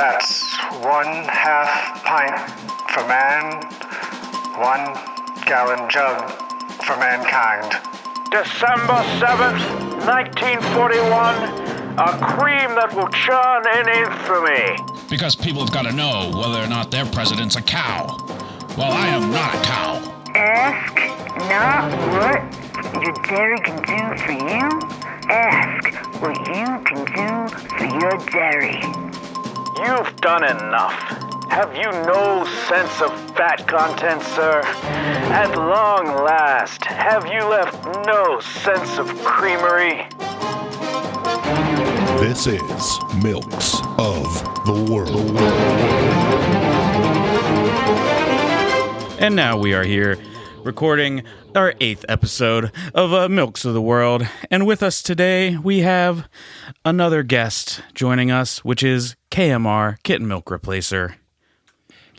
That's 1/2 pint for man, 1 gallon jug for mankind. December 7th, 1941, a cream that will churn in infamy. Because people have got to know whether or not their president's a cow. Well, I am not a cow. Ask not what your dairy can do for you. Ask what you can do for your dairy. You've done enough. Have you no sense of fat content, sir? At long last, have you left no sense of creamery? This is Milks of the World. And now we are here recording our 8th episode of Milks of the World. And with us today, we have another guest joining us, which is KMR, Kitten Milk Replacer.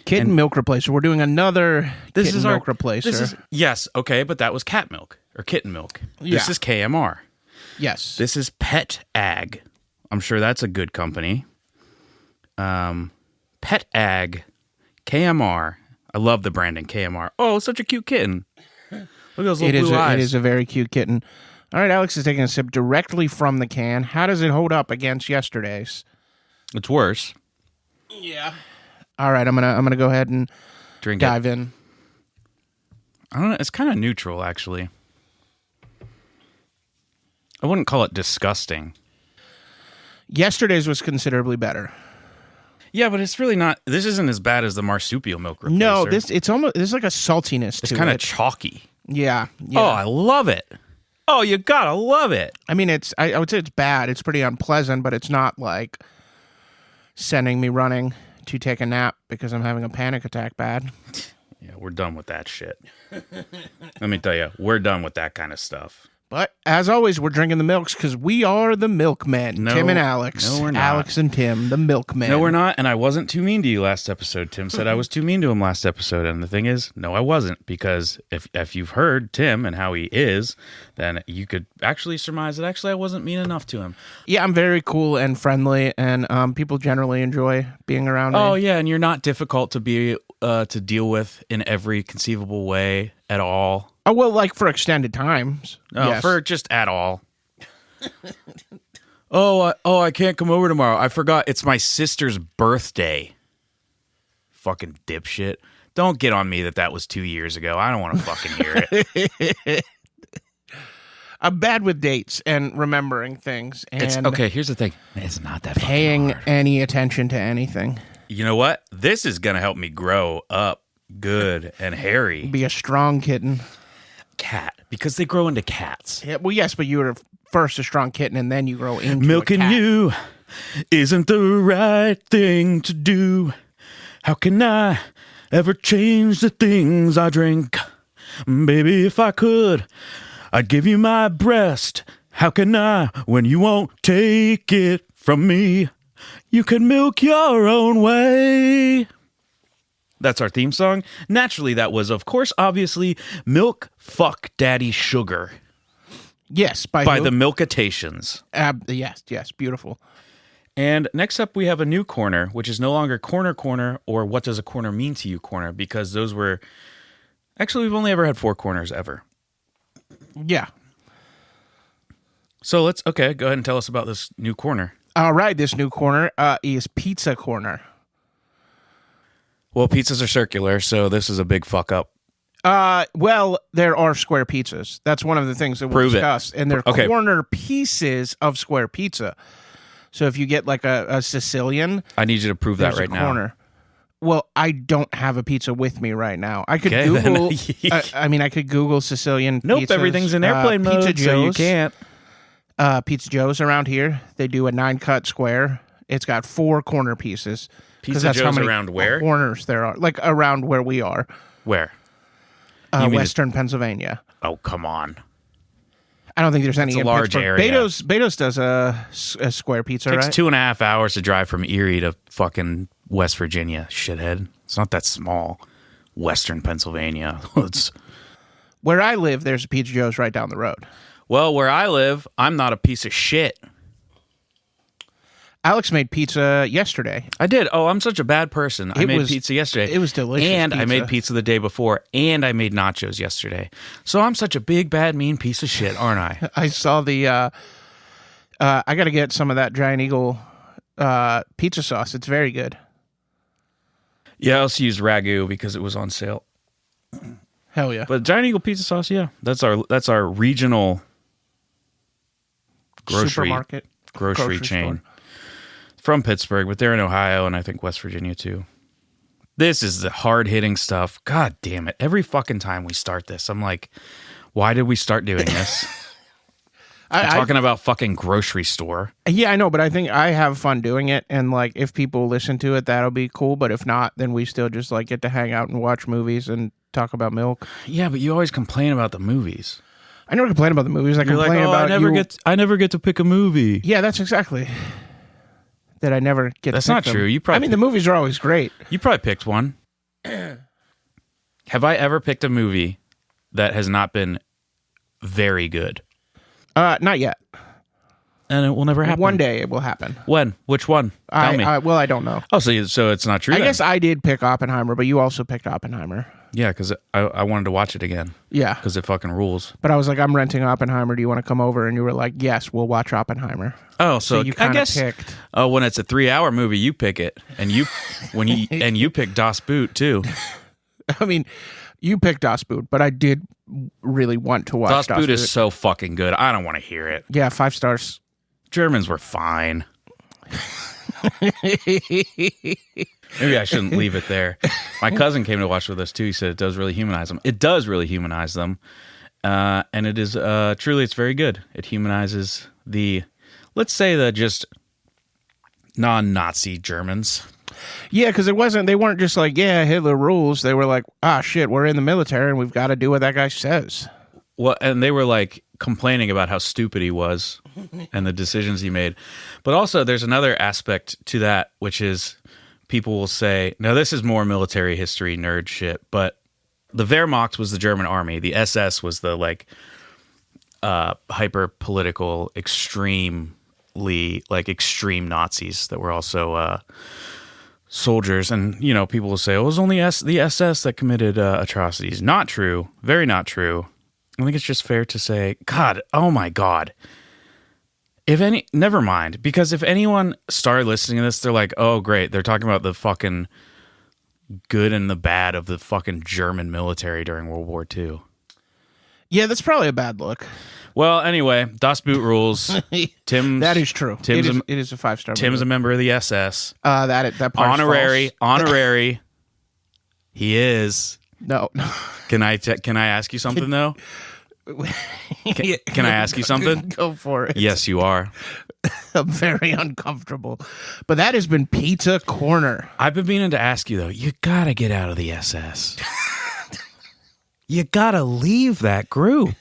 Kitten Milk Replacer. We're doing another Kitten Milk Replacer. Yes, okay, but that was cat milk, or kitten milk. Yeah. This is KMR. Yes. This is Pet Ag. I'm sure that's a good company. Pet Ag, KMR. I love the branding, KMR. Oh, such a cute kitten. Look at those little blue eyes. It is a very cute kitten. All right, Alex is taking a sip directly from the can. How does it hold up against yesterday's? It's worse. Yeah. All right, I'm gonna go ahead and dive in. I don't know. It's kind of neutral, actually. I wouldn't call it disgusting. Yesterday's was considerably better. Yeah, but it's really not. This isn't as bad as the marsupial milk replacer. No, there's like a saltiness to it. It's kind of chalky. Yeah. Oh, I love it. Oh, you gotta love it. I mean, I would say it's bad. It's pretty unpleasant, but it's not like sending me running to take a nap because I'm having a panic attack bad. Yeah, we're done with that shit. Let me tell you, we're done with that kind of stuff. But as always, we're drinking the milks because we are the milkmen. Tim and Alex. No, we're not. Alex and Tim, the milkmen. No, we're not. And I wasn't too mean to you last episode. Tim said I was too mean to him last episode. And the thing is, no, I wasn't. Because if you've heard Tim and how he is, then you could actually surmise that actually I wasn't mean enough to him. Yeah, I'm very cool and friendly, and people generally enjoy being around me. Oh, yeah, and you're not difficult to be to deal with in every conceivable way at all. Oh, well, like for extended times. No, yes. for just at all. I can't come over tomorrow. I forgot it's my sister's birthday. Fucking dipshit. Don't get on me that was 2 years ago. I don't want to fucking hear it. I'm bad with dates and remembering things. And Okay, here's the thing. It's not that fucking paying hard. any attention to anything. You know what? This is going to help me grow up good and hairy. Be a strong kitten. Cat, because they grow into cats. Yeah, well, yes, but you were first a strong kitten, and then you grow into Milking a cat. you isn't the right thing to do. How can I ever change the things I drink? Baby, if I could, I'd give you my breast. How can I when you won't take it from me? You can milk your own way. That's our theme song. Naturally, that was, of course, obviously, Milk Fuck Daddy Sugar. Yes, by the Milkitations. Yes, beautiful. And next up, we have a new corner, which is no longer Corner or What Does a Corner Mean to You corner, because those were... Actually, we've only ever had 4 corners ever. Yeah. So go ahead and tell us about this new corner. All right, this new corner is Pizza Corner. Well, pizzas are circular, so this is a big fuck up. Well, there are square pizzas. That's one of the things that we'll discuss. And they're corner pieces of square pizza. So if you get like a Sicilian... I need you to prove that right now. Well, I don't have a pizza with me right now. I could Google... I could Google Sicilian pizzas. Everything's in airplane mode, Pizza Joe's, so you can't. Pizza Joe's around here, they do a 9-cut square. It's got 4 corner pieces. Pizza Joe's around where? Corners there are. Like around where we are. Where? Western Pennsylvania. Oh, come on. I don't think there's any in large Pittsburgh. area. Betos does a square pizza, It takes right? 2.5 hours to drive from Erie to fucking West Virginia, shithead. It's not that small. Western Pennsylvania. Where I live, there's a Pizza Joe's right down the road. Well, where I live, I'm not a piece of shit. Alex made pizza yesterday. I did. Oh, I'm such a bad person. I made pizza yesterday. It was delicious. And pizza. I made pizza the day before, and I made nachos yesterday. So I'm such a big, bad, mean piece of shit, aren't I? I saw the. I got to get some of that Giant Eagle pizza sauce. It's very good. Yeah, I also used Ragu because it was on sale. Hell yeah! But Giant Eagle pizza sauce, yeah, that's our regional supermarket grocery chain store. From Pittsburgh, but they're in Ohio and I think West Virginia too. This is the hard hitting stuff. God damn it! Every fucking time we start this, I'm like, why did we start doing this? Talking about fucking grocery store. Yeah, I know, but I think I have fun doing it, and like if people listen to it, that'll be cool. But if not, then we still just like get to hang out and watch movies and talk about milk. Yeah, but you always complain about the movies. I never complain about the movies. I complain about I never get to pick a movie. Yeah, that's exactly. That I never get. That's to pick not them. true. You probably. The movies are always great. You probably picked one. Have I ever picked a movie that has not been very good? Not yet. And it will never happen. One day it will happen. When? Which one? Tell me. Well, I don't know. Oh, so it's not true. I guess I did pick Oppenheimer, but you also picked Oppenheimer. Yeah, because I wanted to watch it again. Yeah, because it fucking rules. But I was like, I'm renting Oppenheimer. Do you want to come over? And you were like, yes, we'll watch Oppenheimer. Oh, so you I guess picked. Oh, when it's a 3-hour movie, you pick it, and you pick Das Boot too. I mean, you picked Das Boot, but I did really want to watch Das Boot. Is so fucking good. I don't want to hear it. Yeah, 5 stars. Germans were fine. Maybe I shouldn't leave it there. My cousin came to watch with us too. He said it does really humanize them. It does really humanize them, and it is truly it's very good. It humanizes let's say the just non-Nazi Germans. Yeah, because they weren't just like, yeah, Hitler rules. They were like, shit, we're in the military and we've got to do what that guy says. Well, and they were like complaining about how stupid he was and the decisions he made. But also there's another aspect to that, which is people will say, now this is more military history nerd shit, but the Wehrmacht was the German army. The SS was the like hyper political, extreme Nazis that were also soldiers. And, people will say, it was only the SS that committed atrocities. Not true. Very not true. I think it's just fair to say, God, oh my God. Never mind. Because if anyone started listening to this, they're like, oh, great. They're talking about the fucking good and the bad of the fucking German military during World War II. Yeah, that's probably a bad look. Well, anyway, Das Boot rules. That is true. It is a 5-star. Tim's a member of the SS. That part honorary. He is. No. Can I ask you something though? Can I ask you something? Go for it. Yes, you are. I'm very uncomfortable. But that has been Pizza Corner. I've been meaning to ask you though. You gotta get out of the SS. You gotta leave that group.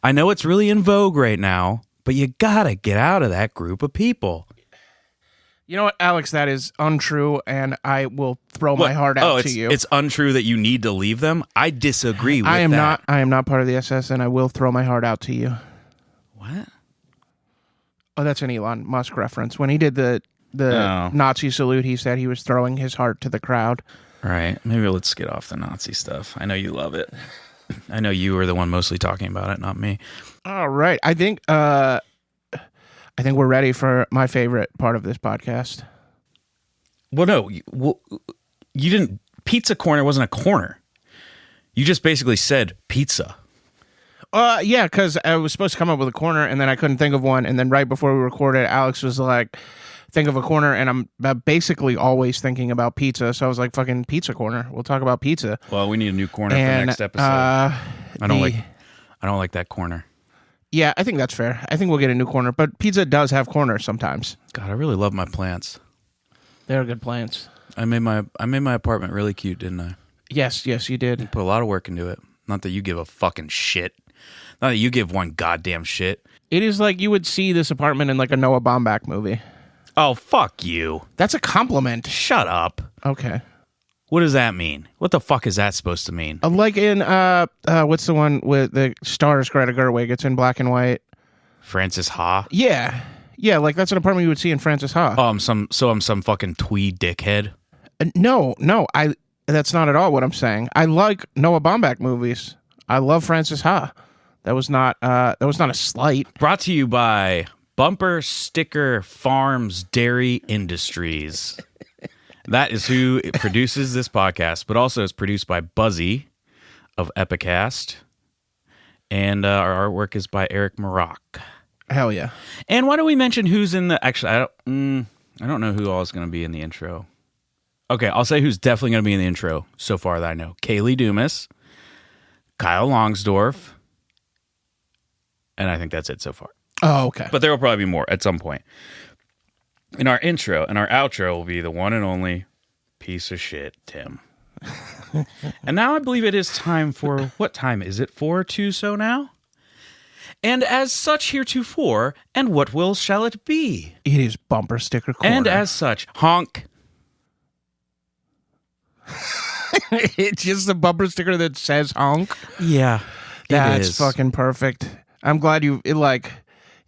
I know it's really in vogue right now, but you gotta get out of that group of people. You know what, Alex? That is untrue, and I will throw my heart out to you. It's untrue that you need to leave them? I disagree with that. I am not part of the SS, and I will throw my heart out to you. What? Oh, that's an Elon Musk reference. When he did the Nazi salute, he said he was throwing his heart to the crowd. All right, maybe let's get off the Nazi stuff. I know you love it. I know you were the one mostly talking about it, not me. All right, I think we're ready for my favorite part of this podcast. Well, no, you didn't. Pizza Corner wasn't a corner. You just basically said pizza. Yeah, because I was supposed to come up with a corner, and then I couldn't think of one. And then right before we recorded, Alex was like, think of a corner, and I'm basically always thinking about pizza. So I was like, fucking Pizza Corner. We'll talk about pizza. Well, we need a new corner for next episode. I don't like that corner. Yeah, I think that's fair. I think we'll get a new corner. But pizza does have corners sometimes. God, I really love my plants. They're good plants. I made my apartment really cute, didn't I? Yes, you did. I put a lot of work into it. Not that you give a fucking shit. Not that you give one goddamn shit. It is like you would see this apartment in like a Noah Baumbach movie. Oh, fuck you. That's a compliment. Shut up. Okay. What does that mean? What the fuck is that supposed to mean? Like in, what's the one with the stars Greta Gerwig? It's in black and white. Francis Ha? Yeah. Yeah, like that's an apartment you would see in Francis Ha. Oh, I'm some fucking twee dickhead. No, that's not at all what I'm saying. I like Noah Baumbach movies. I love Francis Ha. That was not a slight. Brought to you by Bumper Sticker Farms Dairy Industries. That is who produces this podcast, but also is produced by Buzzy of Epicast. And our artwork is by Eric Maroc. Hell yeah. And why don't we mention who's in the... Actually, I don't know who all is going to be in the intro. Okay, I'll say who's definitely going to be in the intro so far that I know. Kaylee Dumas, Kyle Longsdorff, and I think that's it so far. Oh, okay. But there will probably be more at some point. In our intro and our outro will be the one and only piece of shit, Tim. And now I believe it is time for... What time is it for so now? And as such heretofore, and what will shall it be? It is Bumper Sticker Corner. And as such, honk. It's just a bumper sticker that says honk. Yeah, That's fucking perfect. I'm glad you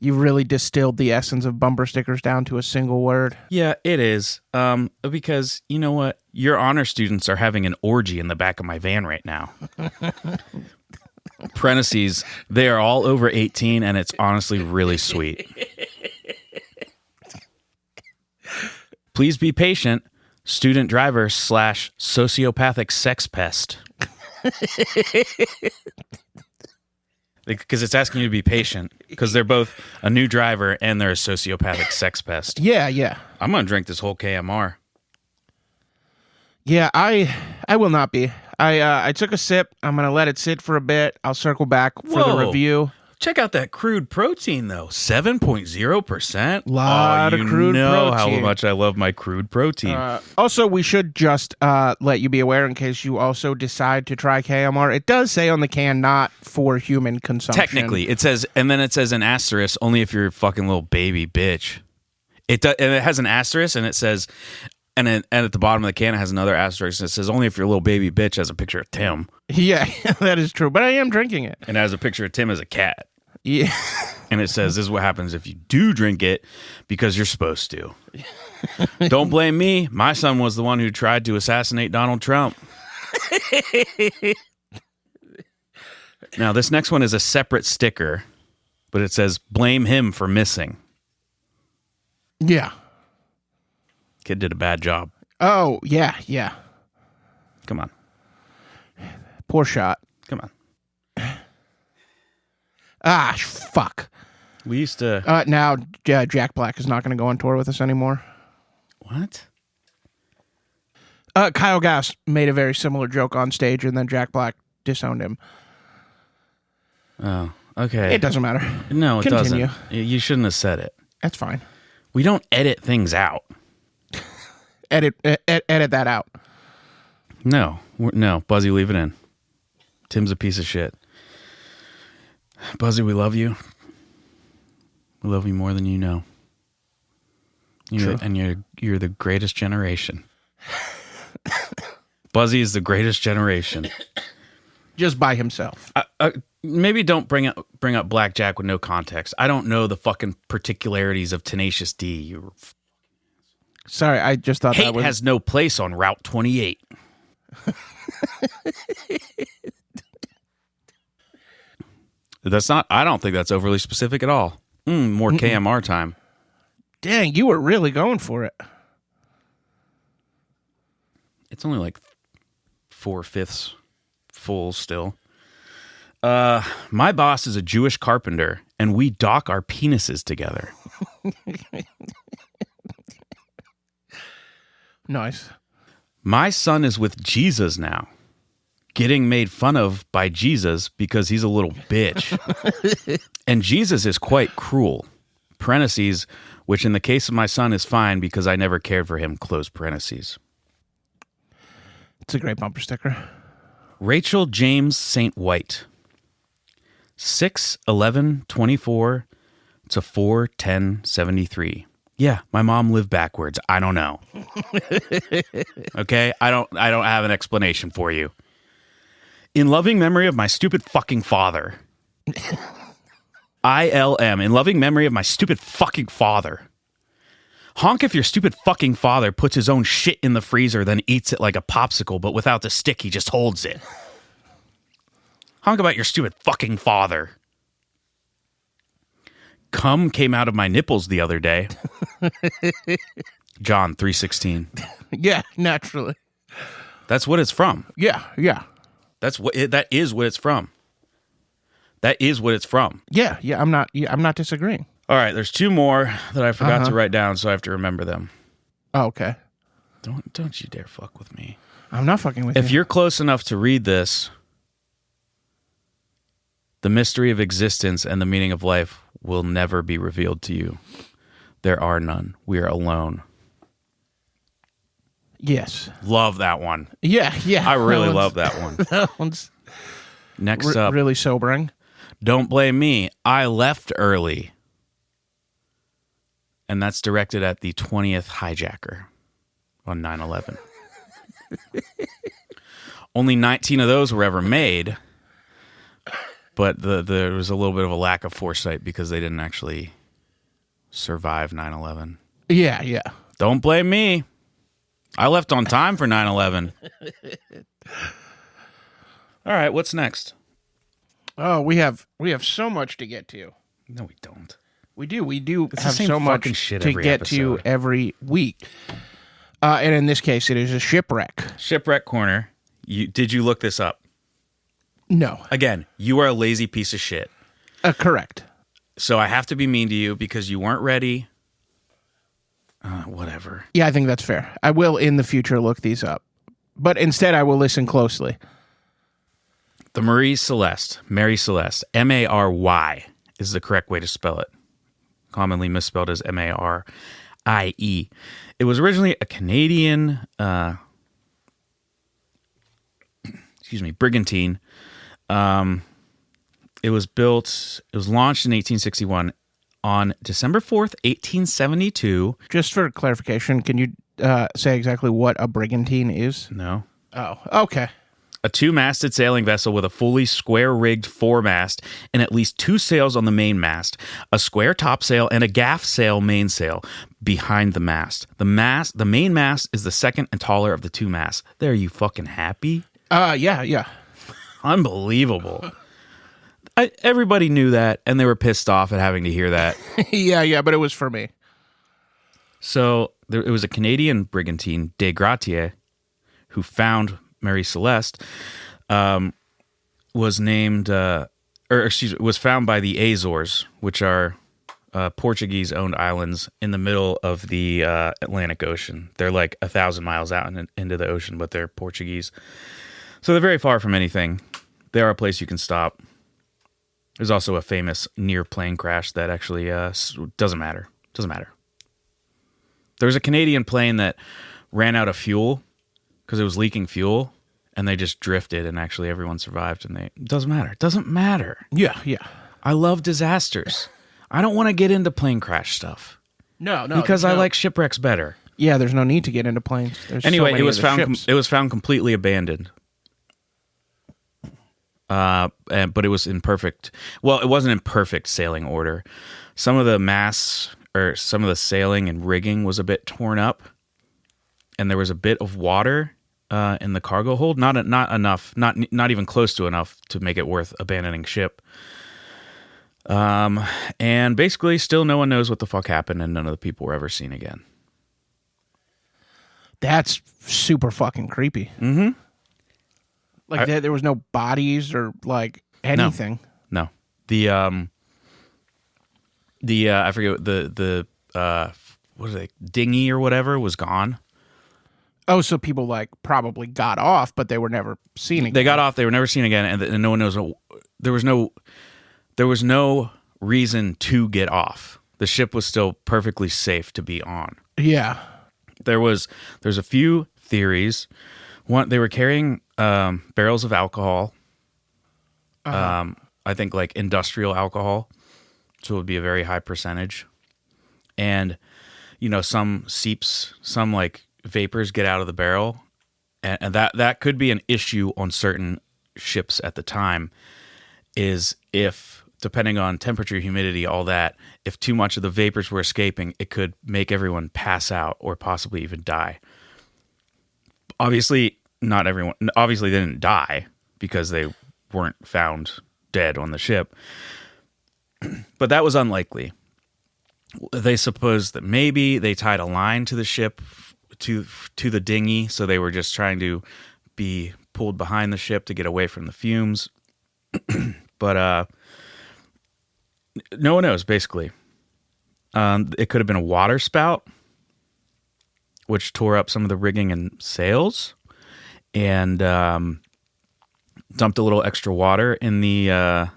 really distilled the essence of bumper stickers down to a single word. Yeah, it is. Because you know what? Your honor students are having an orgy in the back of my van right now. Parentheses, they are all over 18, and it's honestly really sweet. Please be patient. Student driver / sociopathic sex pest. Because it's asking you to be patient. Because they're both a new driver and they're a sociopathic sex pest. Yeah. I'm going to drink this whole KMR. Yeah, I will not be. I took a sip. I'm going to let it sit for a bit. I'll circle back for the review. Check out that crude protein, though. 7.0%. Lot of crude You know how protein. much I love my crude protein. Also, we should just let you be aware in case you also decide to try KMR. It does say on the can, not for human consumption. Technically, it says, and then it says an asterisk, only if you're a fucking little baby bitch. And it has an asterisk, and it says, and at the bottom of the can, it has another asterisk, and it says, only if you're a little baby bitch, has a picture of Tim. Yeah, that is true. But I am drinking it. And it has a picture of Tim as a cat. Yeah. And it says, this is what happens if you do drink it because you're supposed to. Don't blame me. My son was the one who tried to assassinate Donald Trump. Now, this next one is a separate sticker, but it says, blame him for missing. Yeah. Kid did a bad job. Oh, yeah. Come on. Poor shot. Come on. Ah, fuck. We used to... Now, Jack Black is not going to go on tour with us anymore. What? Kyle Gass made a very similar joke on stage, and then Jack Black disowned him. Oh, okay. It doesn't matter. No, it Continue. doesn't. You shouldn't have said it. That's fine. We don't edit things out. Edit that out. No, Buzzy, leave it in. Tim's a piece of shit. Buzzy, we love you. We love you more than you know. True. And you're the greatest generation. Buzzy is the greatest generation. Just by himself. Maybe don't bring up Blackjack with no context. I don't know the fucking particularities of Tenacious D. Sorry, I just thought Hate that was... has no place on Route 28. I don't think that's overly specific at all. More KMR time. Dang, you were really going for it. It's only like 4/5 full still. My boss is a Jewish carpenter, and we dock our penises together. Nice. My son is with Jesus now, getting made fun of by Jesus because he's a little bitch. And Jesus is quite cruel. Parentheses, which in the case of my son is fine because I never cared for him, close parentheses. It's a great bumper sticker. Rachel James St. White. 6/11/24 to 4/10/73. Yeah, my mom lived backwards. I don't know. Okay? I don't have an explanation for you. In loving memory of my stupid fucking father. ILM, in loving memory of my stupid fucking father. Honk if your stupid fucking father puts his own shit in the freezer, then eats it like a popsicle, but without the stick, he just holds it. Honk about your stupid fucking father. Cum came out of my nipples the other day. John 3:16. Yeah, naturally. That's what it's from. Yeah. That is what it's from. That is what it's from. Yeah. I'm not disagreeing. All right, there's 2 more that I forgot to write down, so I have to remember them. Oh, okay. Don't you dare fuck with me. I'm not fucking with you. If you're close enough to read this, the mystery of existence and the meaning of life will never be revealed to you. There are none. We are alone. Yes. Love that one. Yeah. I really love that one. That one's Next up, really sobering. Don't blame me. I left early. And that's directed at the 20th hijacker on 9/11. Only 19 of those were ever made, but there was a little bit of a lack of foresight because they didn't actually survive 9/11. Yeah. Don't blame me. I left on time for 9/11. All right, what's next? Oh, we have so much to get to. No, we don't. We do It's the have same so much fucking shit to every get to episode. every week. And in this case, it is a shipwreck. Shipwreck Corner. Did you look this up? No. Again, you are a lazy piece of shit. Correct. So I have to be mean to you because you weren't ready. Whatever. Yeah, I think that's fair. I will in the future look these up. But instead, I will listen closely. The Mary Celeste, Mary, is the correct way to spell it. Commonly misspelled as Marie. It was originally a Canadian, brigantine. It was launched in 1861. On December 4th, 1872. Just for clarification, can you say exactly what a brigantine is? No. Oh, okay. A 2-masted sailing vessel with a fully square-rigged foremast and at least 2 sails on the main mast, a square topsail, and a gaff sail mainsail behind the mast. The main mast is the second and taller of the 2 masts. There, you fucking happy? Yeah. Unbelievable. Everybody knew that, and they were pissed off at having to hear that. yeah, but it was for me. So it was a Canadian brigantine, Des Gratiers, who found Mary Celeste, was found by the Azores, which are Portuguese-owned islands in the middle of the Atlantic Ocean. They're like 1,000 miles out into the ocean, but they're Portuguese. So they're very far from anything. They are a place you can stop. There's also a famous near plane crash that actually doesn't matter. There was a Canadian plane that ran out of fuel because it was leaking fuel, and they just drifted, and actually everyone survived. And it doesn't matter. Yeah. I love disasters. I don't want to get into plane crash stuff. No, because I like shipwrecks better. Yeah, there's no need to get into planes. Anyway, it was found completely abandoned. But it was in perfect. Well, it wasn't in perfect sailing order. Some of the masts or some of the sailing and rigging was a bit torn up, and there was a bit of water in the cargo hold. Not enough. Not even close to enough to make it worth abandoning ship. And basically, still no one knows what the fuck happened, and none of the people were ever seen again. That's super fucking creepy. Mm-hmm. Like there was no bodies or like anything. No. I forget the what is it, dinghy or whatever was gone. Oh, so people like probably got off, but they were never seen again. They got off. They were never seen again, and no one knows. There was no reason to get off. The ship was still perfectly safe to be on. Yeah. There's a few theories. One, they were carrying barrels of alcohol. I think like industrial alcohol, so it would be a very high percentage. And some like vapors get out of the barrel, and that could be an issue on certain ships at the time. Is if depending on temperature, humidity, all that, if too much of the vapors were escaping, it could make everyone pass out or possibly even die. Obviously, not everyone. Obviously, they didn't die because they weren't found dead on the ship. But that was unlikely. They supposed that maybe they tied a line to the ship to the dinghy, so they were just trying to be pulled behind the ship to get away from the fumes. But no one knows, basically. It could have been a water spout, which tore up some of the rigging and sails, and dumped a little extra water in the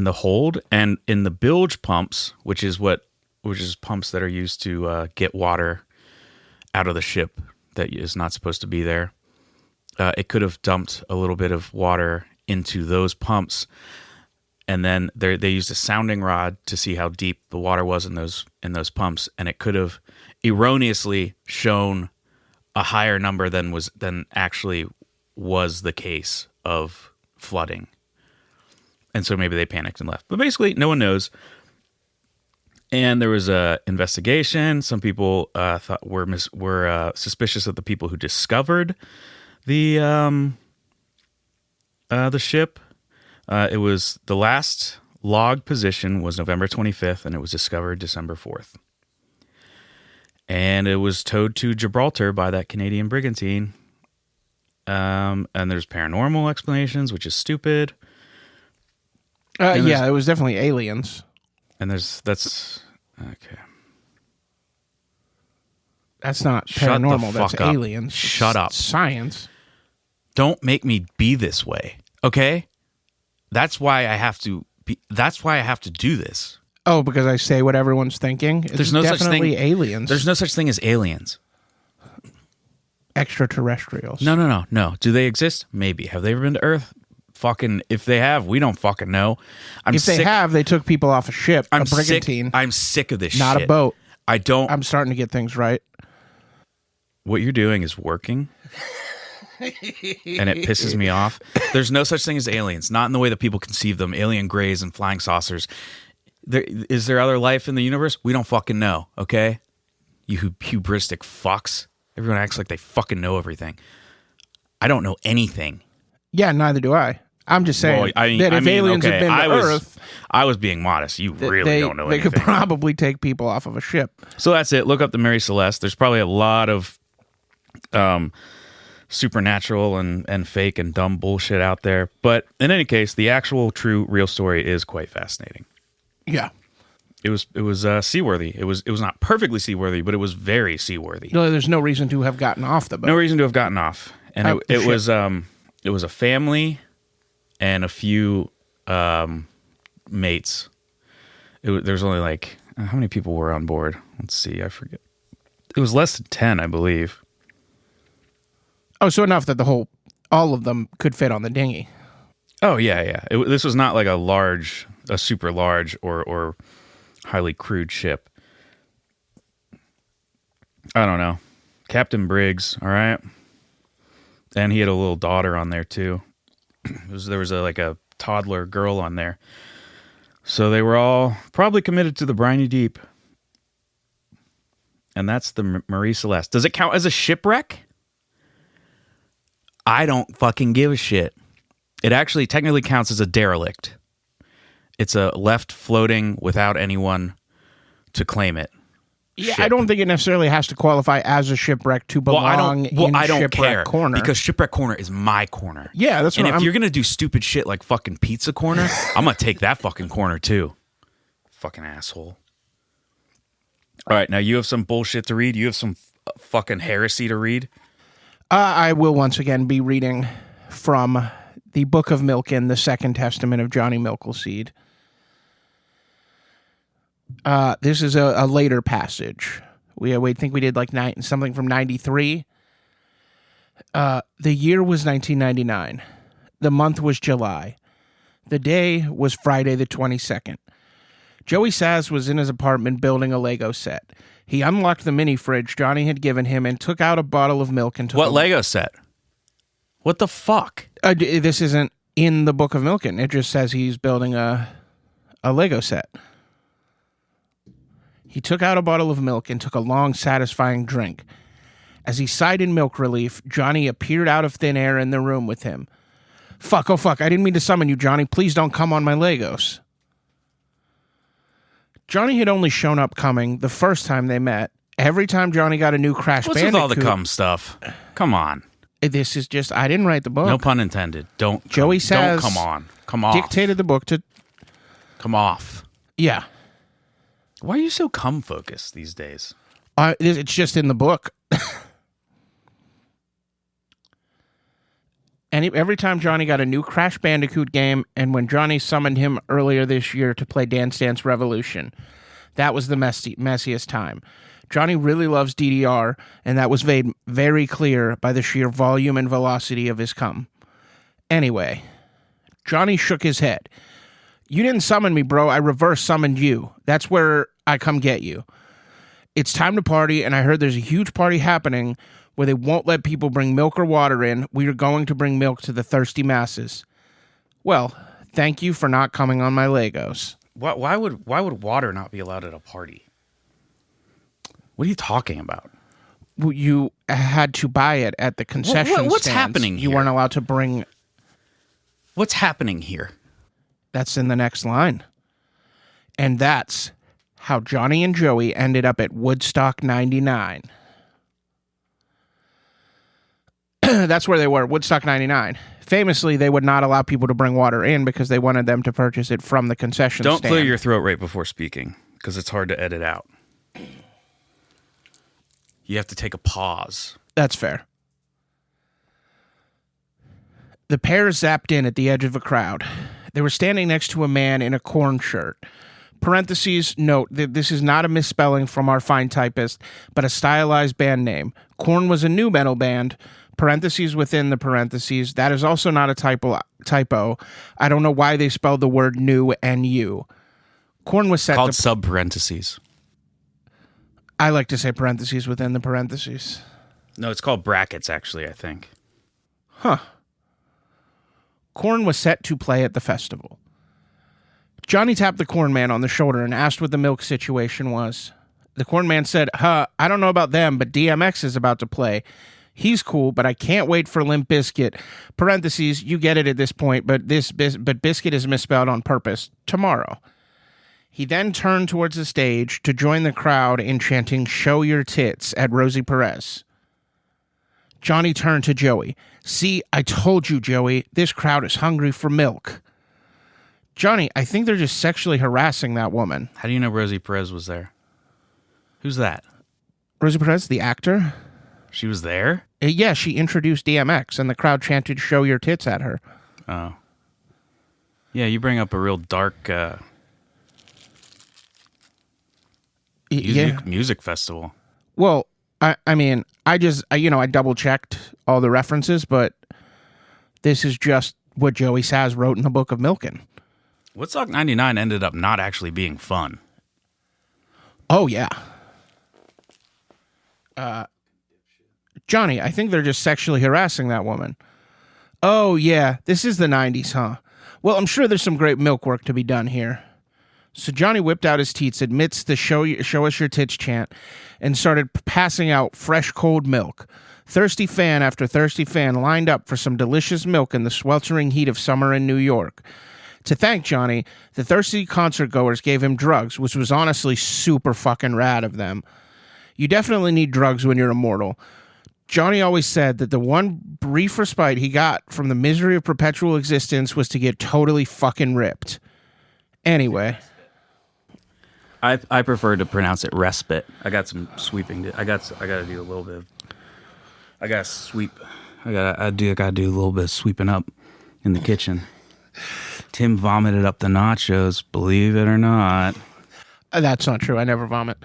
hold and in the bilge pumps, which is pumps that are used to get water out of the ship that is not supposed to be there. It could have dumped a little bit of water into those pumps, and then they used a sounding rod to see how deep the water was in those pumps, and it could have erroneously shown a higher number than actually was the case of flooding. And so maybe they panicked and left. But basically, no one knows. And there was a investigation. Some people thought were suspicious of the people who discovered the ship. It was the last log position was November 25th, and it was discovered December 4th. And it was towed to Gibraltar by that Canadian brigantine. And there's paranormal explanations, which is stupid. Yeah, it was definitely aliens. And that's okay. That's not Shut the paranormal. That's fuck up. aliens. Shut up. Science. Don't make me be this way, okay? That's why I have to be. That's why I have to do this. Oh, because I say what everyone's thinking. It's There's no such definitely thing. aliens. There's no such thing as aliens. Extraterrestrials. No. Do they exist? Maybe. Have they ever been to Earth? Fucking. If they have, we don't fucking know. If they have, they took people off a ship, a brigantine. I'm sick of this. Not shit. a boat. I don't. I'm starting to get things right. What you're doing is working. And it pisses me off. There's no such thing as aliens, not in the way that people conceive them. Alien grays and flying saucers. Is there other life in the universe? We don't fucking know, okay? You hubristic fucks. Everyone acts like they fucking know everything. I don't know anything. Yeah, neither do I. I'm just saying that if aliens had been to Earth... I was being modest. You really don't know anything. They could probably take people off of a ship. So that's it. Look up the Mary Celeste. There's probably a lot of supernatural and fake and dumb bullshit out there. But in any case, the actual true real story is quite fascinating. Yeah. It was seaworthy. It was not perfectly seaworthy, but it was very seaworthy. No, there's no reason to have gotten off the boat. No reason to have gotten off. And it was a family and a few mates. There's only like how many people were on board? Let's see, I forget. It was less than 10, I believe. Oh, so enough that all of them could fit on the dinghy. Oh yeah. This was not like a super large or highly crewed ship. I don't know. Captain Briggs, all right? And he had a little daughter on there too. There was a toddler girl on there. So they were all probably committed to the briny deep. And that's the Marie Celeste. Does it count as a shipwreck? I don't fucking give a shit. It actually technically counts as a derelict. It's a left floating without anyone to claim it. Yeah, ship. I don't think it necessarily has to qualify as a shipwreck to belong in I don't Shipwreck care, Corner. because Shipwreck Corner is my corner. Yeah, that's and what if you're gonna do stupid shit like fucking Pizza Corner, I'm gonna take that fucking corner too. Fucking asshole. All right, now you have some bullshit to read. You have some fucking heresy to read. I will once again be reading from the Book of Milken, the Second Testament of Johnny Milkleseed. This is a later passage. We think we did like something from 93. The year was 1999. The month was July. The day was Friday the 22nd. Joey Saz was in his apartment building a Lego set. He unlocked the mini fridge Johnny had given him and took out a bottle of milk and took What Lego set? What the fuck? This isn't in the Book of Milken. It just says he's building a a Lego set. He took out a bottle of milk and took a long, satisfying drink. As he sighed in milk relief, Johnny appeared out of thin air in the room with him. Fuck, oh fuck, I didn't mean to summon you, Johnny. Please don't come on my Legos. Johnny had only shown up coming the first time they met. Every time Johnny got a new Crash What's Bandicoot... with all the cum stuff? Come on. This is just... I didn't write the book. No pun intended. Joey Saz don't come on. Come off. dictated the book to... Come off. Yeah. Why are you so cum focused these days? It's just in the book. And every time Johnny got a new Crash Bandicoot game, and when Johnny summoned him earlier this year to play Dance Dance Revolution, that was the messiest time. Johnny really loves DDR, and that was made very clear by the sheer volume and velocity of his cum. Anyway, Johnny shook his head. You didn't summon me, bro. I reverse summoned you. That's where I come get you. It's time to party, and I heard there's a huge party happening where they won't let people bring milk or water in. We are going to bring milk to the thirsty masses. Well, thank you for not coming on my Legos. Why would water not be allowed at a party? What are you talking about? You had to buy it at the concession What's stands. happening You here? weren't allowed to bring... What's happening here? That's in the next line. And that's how Johnny and Joey ended up at Woodstock 99. That's where they were, Woodstock 99. Famously, they would not allow people to bring water in because they wanted them to purchase it from the concession stand. Don't clear your throat right before speaking, because it's hard to edit out. You have to take a pause. That's fair. The pair zapped in at the edge of a crowd. They were standing next to a man in a Korn shirt. Parentheses, note that this is not a misspelling from our fine typist, but a stylized band name. Korn was a new metal band. Parentheses within the parentheses. That is also not a typo. I don't know why they spelled the word new N-U. Korn was set Called to... sub-parentheses. I like to say parentheses within the parentheses. No, it's called brackets, actually, I think. Huh. Korn was set to play at the festival. Johnny tapped the Korn man on the shoulder and asked what the milk situation was. The Korn man said, I don't know about them, but DMX is about to play. He's cool, but I can't wait for Limp Bizkit. Parentheses, you get it at this point, but Bizkit is misspelled on purpose. Tomorrow. He then turned towards the stage to join the crowd in chanting Show Your Tits at Rosie Perez. Johnny turned to Joey. See, I told you, Joey, this crowd is hungry for milk. Johnny, I think they're just sexually harassing that woman. How do you know Rosie Perez was there? Who's that? Rosie Perez, the actor? She was there? Yeah, she introduced DMX, and the crowd chanted Show Your Tits at her. Oh. Yeah, you bring up a real dark music festival. Well, I mean, I double-checked all the references, but this is just what Joey Saz wrote in the Book of Milken. Woodstock 99 ended up not actually being fun. Oh, yeah. Johnny, I think they're just sexually harassing that woman. Oh, yeah, this is the 90s, huh? Well, I'm sure there's some great milk work to be done here. So Johnny whipped out his teats amidst the show us your tits chant and started passing out fresh, cold milk. Thirsty fan after thirsty fan lined up for some delicious milk in the sweltering heat of summer in New York. To thank Johnny, the thirsty concert goers gave him drugs, which was honestly super fucking rad of them. You definitely need drugs when you're immortal. Johnny always said that the one brief respite he got from the misery of perpetual existence was to get totally fucking ripped. Anyway. I prefer to pronounce it respite. I got some sweeping. I got to do a little bit. I got to sweep. I got to do a little bit of sweeping up in the kitchen. Tim vomited up the nachos, believe it or not. That's not true. I never vomit.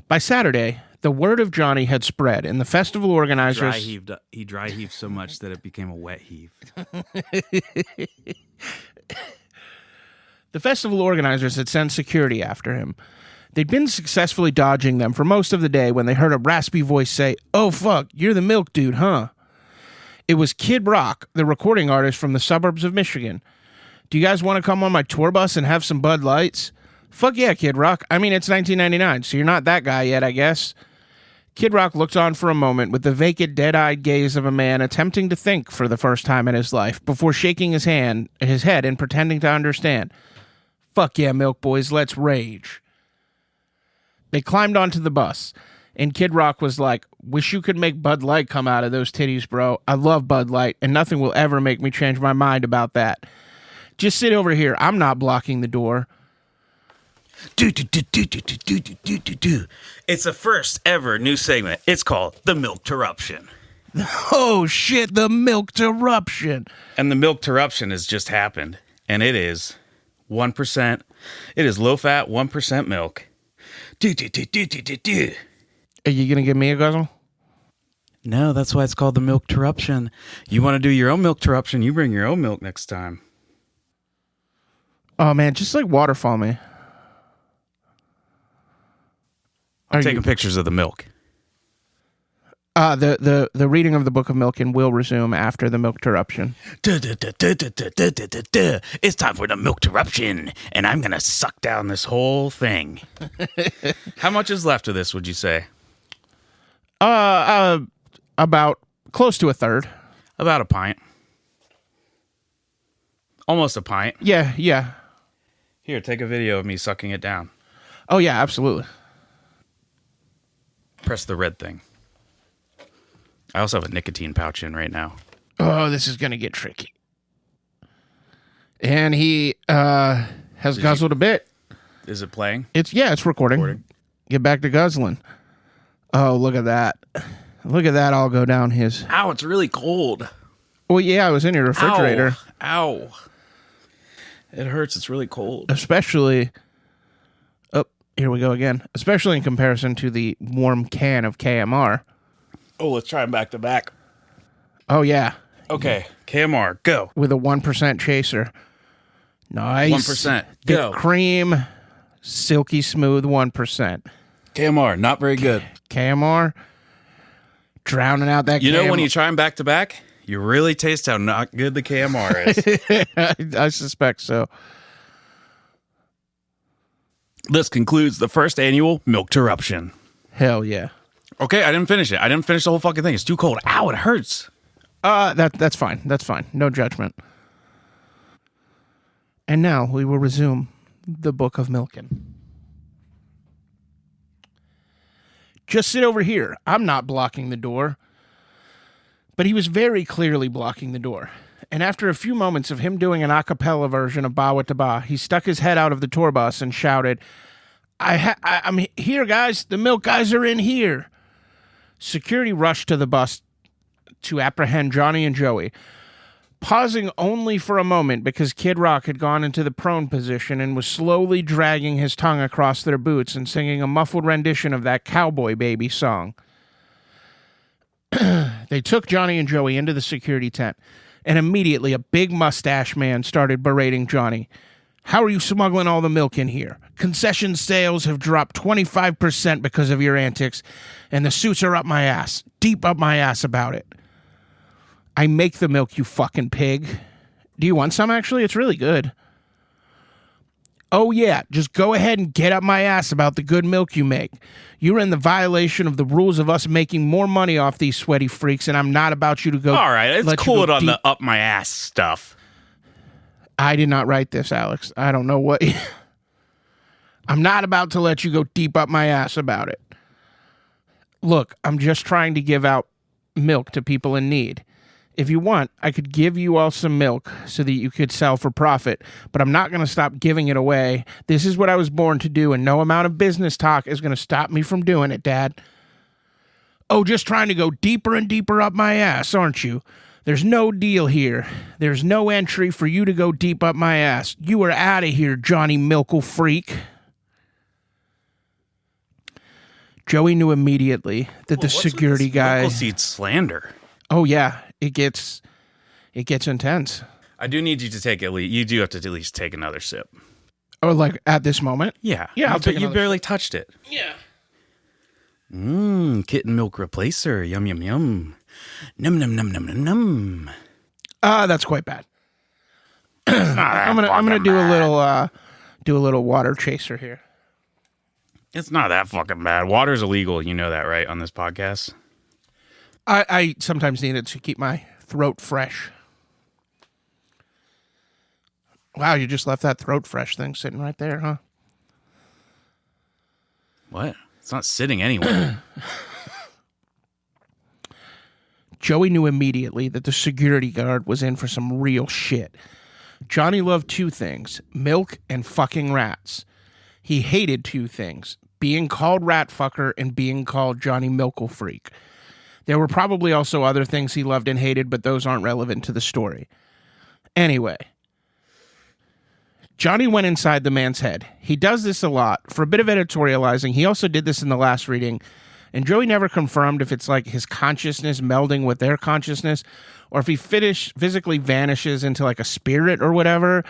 By Saturday, the word of Johnny had spread, and the festival organizers... He dry heaved so much that it became a wet heave. The festival organizers had sent security after him. They'd been successfully dodging them for most of the day when they heard a raspy voice say, "Oh fuck, you're the milk dude, huh?" It was Kid Rock, the recording artist from the suburbs of Michigan. Do you guys want to come on my tour bus and have some Bud Lights? Fuck yeah, Kid Rock. I mean, it's 1999, so you're not that guy yet, I guess. Kid Rock looked on for a moment with the vacant, dead-eyed gaze of a man attempting to think for the first time in his life before shaking his head and pretending to understand. Fuck yeah, Milk Boys, let's rage. They climbed onto the bus, and Kid Rock was like, wish you could make Bud Light come out of those titties, bro. I love Bud Light, and nothing will ever make me change my mind about that. Just sit over here. I'm not blocking the door. It's the first ever new segment. It's called The Milk Terruption. Oh, shit, the Milk Terruption. And the Milk Terruption has just happened. And it is 1%. It is low-fat, 1% milk. Are you going to give me a guzzle? No, that's why it's called The Milk Terruption. You want to do your own Milk Terruption, you bring your own milk next time. Oh, man, just like waterfall me. I'm taking pictures of the milk. The reading of the Book of Milken will resume after the Milk Terruption. It's time for the Milk Terruption, and I'm going to suck down this whole thing. How much is left of this, would you say? About close to a third. About a pint. Almost a pint. Yeah. Here, take a video of me sucking it down. Oh, yeah, absolutely. Press the red thing. I also have a nicotine pouch in right now. Oh, this is going to get tricky. And he has guzzled a bit. Is it playing? It's recording. Get back to guzzling. Oh, look at that. Look at that all go down his... Ow, it's really cold. Well, yeah, I was in your refrigerator. Ow. It hurts. It's really cold. Especially... Oh, here we go again. Especially in comparison to the warm can of KMR. Oh, let's try them back to back. Oh, yeah. Okay, KMR, go. With a 1% chaser. Nice. 1%, Thick go. cream, silky smooth 1%. KMR, not very good. KMR, drowning out that You know, KMR. when you try them back to back, you really taste how not good the KMR is. I suspect so. This concludes the first annual Milk Terruption. Hell yeah. Okay, I didn't finish it. I didn't finish the whole fucking thing. It's too cold. Ow, it hurts. That's fine. That's fine. No judgment. And now we will resume the Book of Milken. Just sit over here. I'm not blocking the door. But he was very clearly blocking the door. And after a few moments of him doing an a cappella version of Ba Wata Ba, he stuck his head out of the tour bus and shouted, I'm here, guys. The milk guys are in here. Security rushed to the bus to apprehend Johnny and Joey, pausing only for a moment because Kid Rock had gone into the prone position and was slowly dragging his tongue across their boots and singing a muffled rendition of that Cowboy Baby song. They took Johnny and Joey into the security tent, and immediately a big mustache man started berating Johnny. How are you smuggling all the milk in here? Concession sales have dropped 25% because of your antics, and the suits are up my ass, deep up my ass about it. I make the milk, you fucking pig. Do you want some, actually? It's really good. Oh, yeah, just go ahead and get up my ass about the good milk you make. You're in the violation of the rules of us making more money off these sweaty freaks, and I'm not about you to go... All right, let's cool it on the up my ass stuff. I did not write this, Alex. I don't know what... I'm not about to let you go deep up my ass about it. Look, I'm just trying to give out milk to people in need. If you want, I could give you all some milk so that you could sell for profit, but I'm not going to stop giving it away. This is what I was born to do, and no amount of business talk is going to stop me from doing it, Dad. Oh, just trying to go deeper and deeper up my ass, aren't you? There's no deal here. There's no entry for you to go deep up my ass. You are out of here, Johnny Milkle Freak. Joey knew immediately that the security guy... Seed slander. Oh, yeah. It gets intense. I do need you to take you do have to at least take another sip. Oh, like at this moment? Yeah. Yeah, You barely touched it. Yeah. Kitten milk replacer. Yum, yum, yum. Num, num, num, num, num, num. That's quite bad. I'm gonna do a little water chaser here. It's not that fucking bad. Water's illegal. You know that, right? On this podcast. I sometimes need it to keep my throat fresh. Wow, you just left that throat fresh thing sitting right there, huh? What? It's not sitting anywhere. Joey knew immediately that the security guard was in for some real shit. Johnny loved two things, milk and fucking rats. He hated two things, being called rat fucker and being called Johnny Milkle Freak. There were probably also other things he loved and hated, but those aren't relevant to the story. Anyway, Johnny went inside the man's head. He does this a lot. For a bit of editorializing, he also did this in the last reading, and Joey never confirmed if it's like his consciousness melding with their consciousness, or if he physically vanishes into like a spirit or whatever.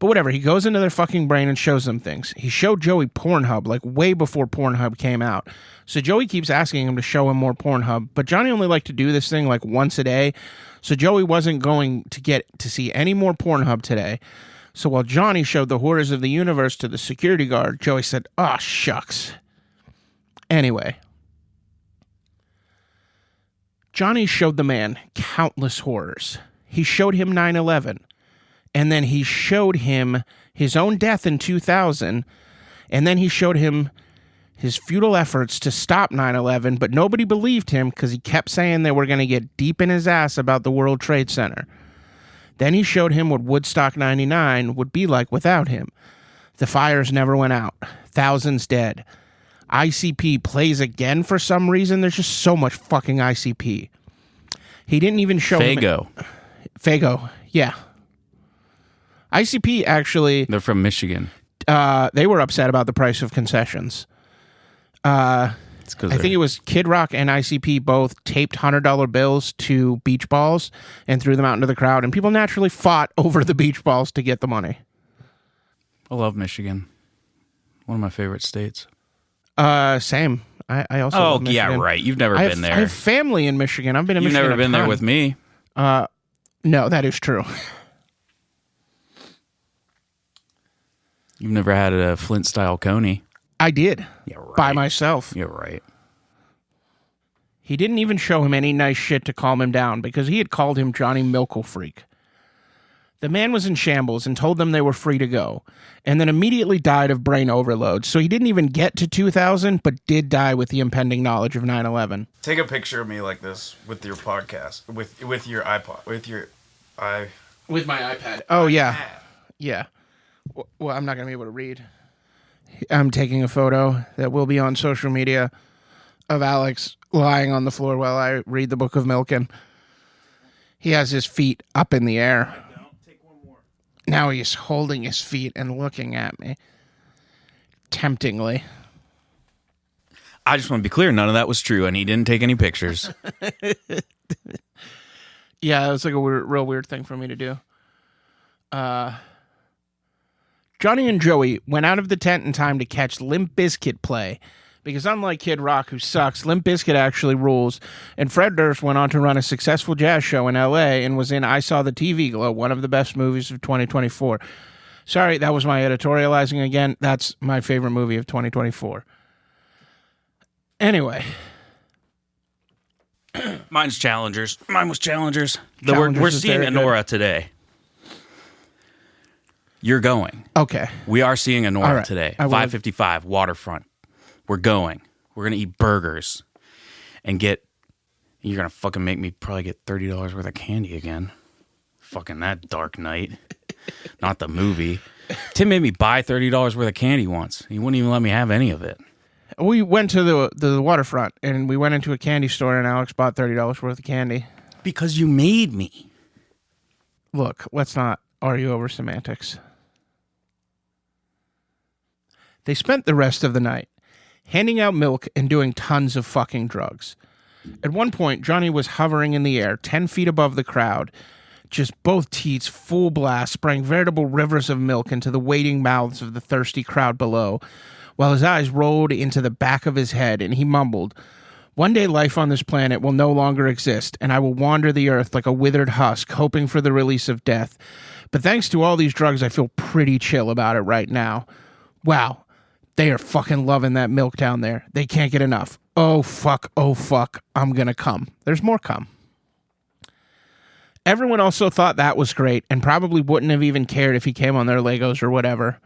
But whatever, he goes into their fucking brain and shows them things. He showed Joey Pornhub, like way before Pornhub came out. So Joey keeps asking him to show him more Pornhub, but Johnny only liked to do this thing like once a day, so Joey wasn't going to get to see any more Pornhub today. So while Johnny showed the horrors of the universe to the security guard, Joey said, "Oh, shucks." Anyway, Johnny showed the man countless horrors. He showed him 9/11. And then he showed him his own death in 2000. And then he showed him his futile efforts to stop 9/11. But nobody believed him because he kept saying they were going to get deep in his ass about the World Trade Center. Then he showed him what Woodstock 99 would be like without him. The fires never went out. Thousands dead. ICP plays again for some reason. There's just so much fucking ICP. He didn't even show Fago. Fago, yeah. ICP actually... They're from Michigan. They were upset about the price of concessions. I think it was Kid Rock and ICP both taped $100 bills to beach balls and threw them out into the crowd, and people naturally fought over the beach balls to get the money. I love Michigan. One of my favorite states. Same. I also love Michigan. Yeah, right. You've never been there. I have family in Michigan. I've been in You've Michigan never been there with me. No, that is true. You've never had a Flint-style coney. I did. Yeah, right. By myself. You're right. He didn't even show him any nice shit to calm him down because he had called him Johnny Milkle Freak. The man was in shambles and told them they were free to go, and then immediately died of brain overload. So he didn't even get to 2000, but did die with the impending knowledge of 9/11. Take a picture of me like this with your podcast, with your iPod, with my iPad. Oh, yeah. Yeah. Well, I'm not going to be able to read. I'm taking a photo that will be on social media of Alex lying on the floor while I read the Book of Milken. He has his feet up in the air. Now he's holding his feet and looking at me temptingly. I just want to be clear, none of that was true, and he didn't take any pictures. Yeah, it was like a real weird thing for me to do. Johnny and Joey went out of the tent in time to catch Limp Bizkit play, because unlike Kid Rock, who sucks, Limp Bizkit actually rules, and Fred Durst went on to run a successful jazz show in L.A. and was in I Saw the TV Glow, one of the best movies of 2024. Sorry, that was my editorializing again. That's my favorite movie of 2024. Anyway. Mine's Challengers. Mine was Challengers. Challengers We're is seeing very Anora today. You're going. Okay. We are seeing Anora right. today. I will. 555 Waterfront. We're going. We're going to eat burgers and you're going to fucking make me probably get $30 worth of candy again. Fucking that dark night. Not the movie. Tim made me buy $30 worth of candy once. He wouldn't even let me have any of it. We went to the waterfront, and we went into a candy store, and Alex bought $30 worth of candy. Because you made me. Look, let's not argue over semantics. They spent the rest of the night handing out milk and doing tons of fucking drugs. At one point, Johnny was hovering in the air, 10 feet above the crowd, just both teats full blast, spraying veritable rivers of milk into the waiting mouths of the thirsty crowd below, while his eyes rolled into the back of his head, and he mumbled, "One day life on this planet will no longer exist, and I will wander the earth like a withered husk, hoping for the release of death. But thanks to all these drugs, I feel pretty chill about it right now. Wow, they are fucking loving that milk down there. They can't get enough. Oh, fuck, I'm gonna come. There's more cum. Everyone also thought that was great and probably wouldn't have even cared if he came on their Legos or whatever.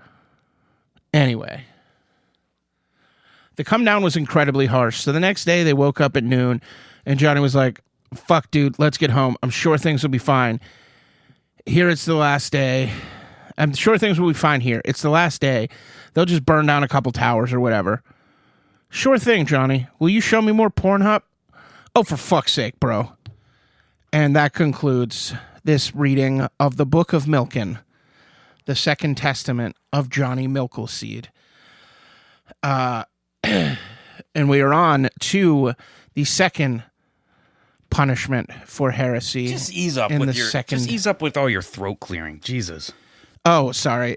Anyway. The come down was incredibly harsh, so the next day they woke up at noon, and Johnny was like, fuck, dude, let's get home. I'm sure things will be fine. Here it's the last day. I'm sure things will be fine here. It's the last day. They'll just burn down a couple towers or whatever. Sure thing, Johnny. Will you show me more Pornhub? Oh, for fuck's sake, bro. And that concludes this reading of the Book of Milken, the Second Testament of Johnny Milkleseed. And we are on to the second punishment for heresy. Just ease up just ease up with all your throat clearing. Jesus. Oh, sorry.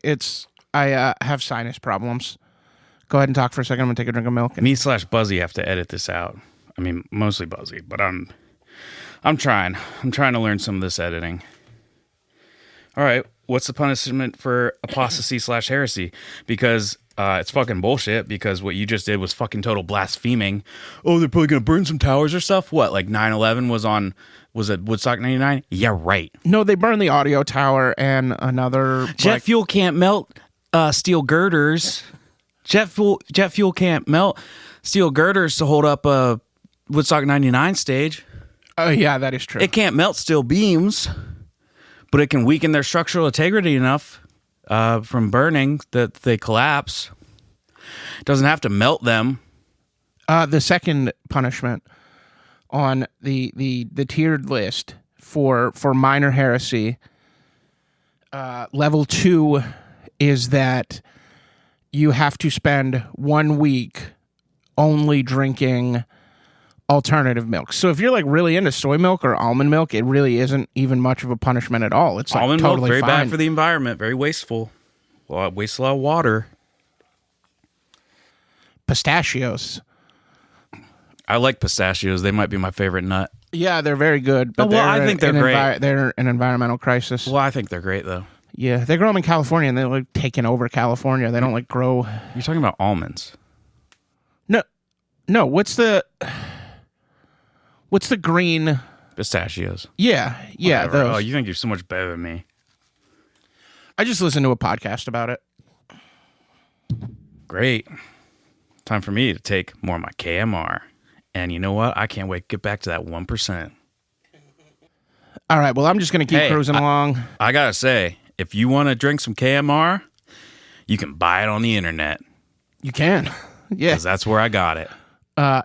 I have sinus problems. Go ahead and talk for a second. I'm gonna take a drink of milk. Me/Buzzy have to edit this out. I mean, mostly Buzzy, but I'm trying. I'm trying to learn some of this editing. All right, what's the punishment for apostasy/heresy? Because it's fucking bullshit, because what you just did was fucking total blaspheming. Oh, they're probably going to burn some towers or stuff? What, like 9/11 was at Woodstock 99? Yeah, right. No, they burned the audio tower and another... Jet fuel can't melt steel girders. Jet fuel can't melt steel girders to hold up a Woodstock 99 stage. Oh, yeah, that is true. It can't melt steel beams, but it can weaken their structural integrity enough from burning that they collapse. It doesn't have to melt them. The second punishment on the tiered list for minor heresy, level 2 is that you have to spend 1 week only drinking alternative milk. So if you're like really into soy milk or almond milk, it really isn't even much of a punishment at all. It's like almond totally milk, very fine. bad for the environment, very wasteful. Well, it wastes a lot of water. Pistachios. I like pistachios. They might be my favorite nut. Yeah, they're very good. But I think they're great. They're an environmental crisis. Well, I think they're great, though. Yeah, they grow them in California, and they're like taking over California. They don't like grow. You're talking about almonds. No. What's the green? Pistachios. Yeah. Whatever. Those. Oh, you think you're so much better than me. I just listened to a podcast about it. Great. Time for me to take more of my KMR. And you know what? I can't wait to get back to that 1%. All right, well, I'm just going to keep cruising along. I got to say, if you want to drink some KMR, you can buy it on the internet. You can. Yeah. Because that's where I got it.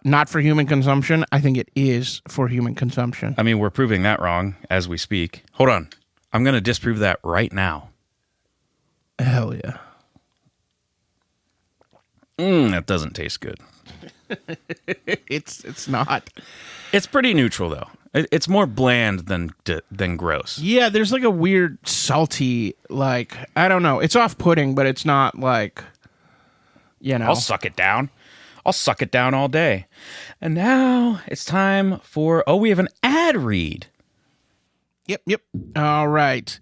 Not for human consumption. I think it is for human consumption. I mean, we're proving that wrong as we speak. Hold on. I'm going to disprove that right now. Hell yeah. That doesn't taste good. It's not. It's pretty neutral, though. It's more bland than gross. Yeah, there's like a weird salty, like, I don't know. It's off-putting, but it's not like, you know. I'll suck it down. I'll suck it down all day. And now it's time for, we have an ad read. Yep. All right.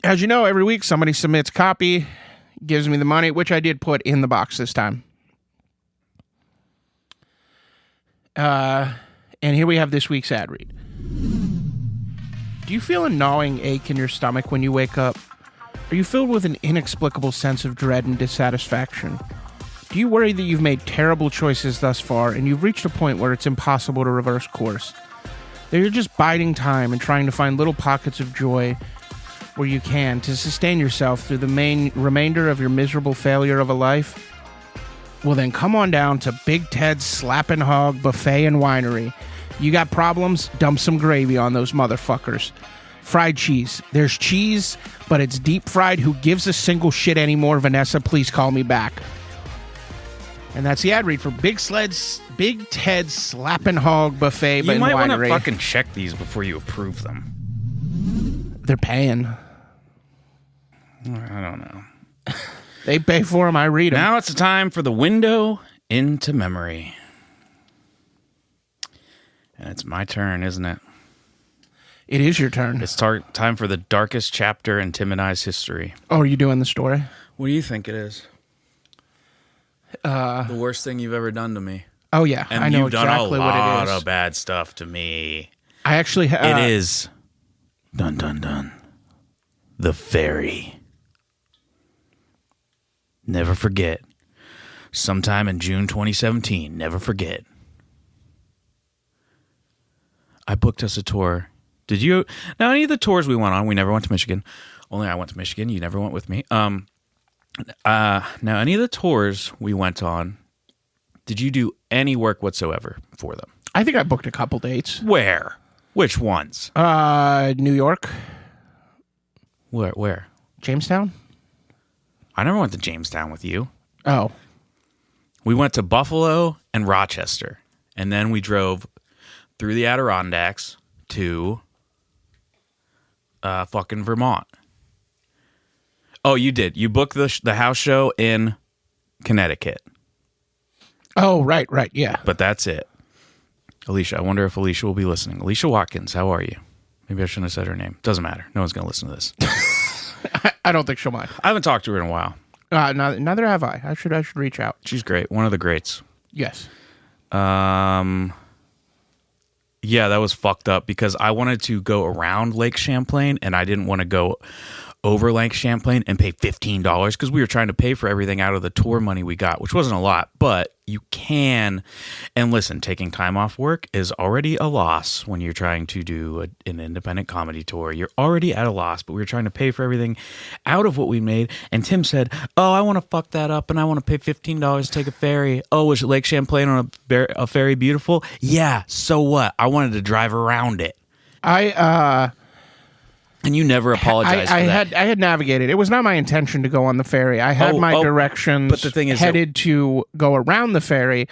As you know, every week somebody submits copy, gives me the money, which I did put in the box this time. And here we have this week's ad read. Do you feel a gnawing ache in your stomach when you wake up? Are you filled with an inexplicable sense of dread and dissatisfaction? Do you worry that you've made terrible choices thus far and you've reached a point where it's impossible to reverse course? That you're just biding time and trying to find little pockets of joy where you can to sustain yourself through the remainder of your miserable failure of a life? Well, then come on down to Big Ted's Slappin' Hog Buffet and Winery. You got problems? Dump some gravy on those motherfuckers. Fried cheese. There's cheese, but it's deep fried. Who gives a single shit anymore? Vanessa, please call me back. And that's the ad read for Big Ted's Slappin' Hog Buffet and Winery. You might want to fucking check these before you approve them. They're paying. I don't know. They pay for them, I read them. Now it's the time for the window into memory. And it's my turn, isn't it? It is your turn. It's time for the darkest chapter in Tim and I's history. Oh, are you doing the story? What do you think it is? The worst thing you've ever done to me. Oh, yeah. And I know you've done exactly a what lot it is. of bad stuff to me. I actually It is dun dun dun. The Fairy. Never forget. Sometime in June 2017. Never forget. I booked us a tour. Did you? Now, any of the tours we went on, we never went to Michigan. Only I went to Michigan. You never went with me. Now, any of the tours we went on, did you do any work whatsoever for them? I think I booked a couple dates. Where? Which ones? New York. Where? Jamestown? I never went to Jamestown with you. Oh. We went to Buffalo and Rochester, and then we drove through the Adirondacks to fucking Vermont. Oh, you did. You booked the house show in Connecticut. Oh, right, yeah. But that's it. Alicia, I wonder if Alicia will be listening. Alicia Watkins, how are you? Maybe I shouldn't have said her name. Doesn't matter. No one's going to listen to this. I don't think she'll mind. I haven't talked to her in a while. Neither have I. I should reach out. She's great. One of the greats. Yes. Yeah, that was fucked up because I wanted to go around Lake Champlain and I didn't want to go over Lake Champlain and pay $15 because we were trying to pay for everything out of the tour money we got, which wasn't a lot, but you can. And listen, taking time off work is already a loss when you're trying to do an independent comedy tour. You're already at a loss, but we were trying to pay for everything out of what we made. And Tim said, oh, I want to fuck that up and I want to pay $15 to take a ferry. Oh, was Lake Champlain on a ferry beautiful? Yeah, so what? I wanted to drive around it. And you never apologized for that. I had navigated. It was not my intention to go on the ferry. I had my directions but the thing is headed to go around the ferry,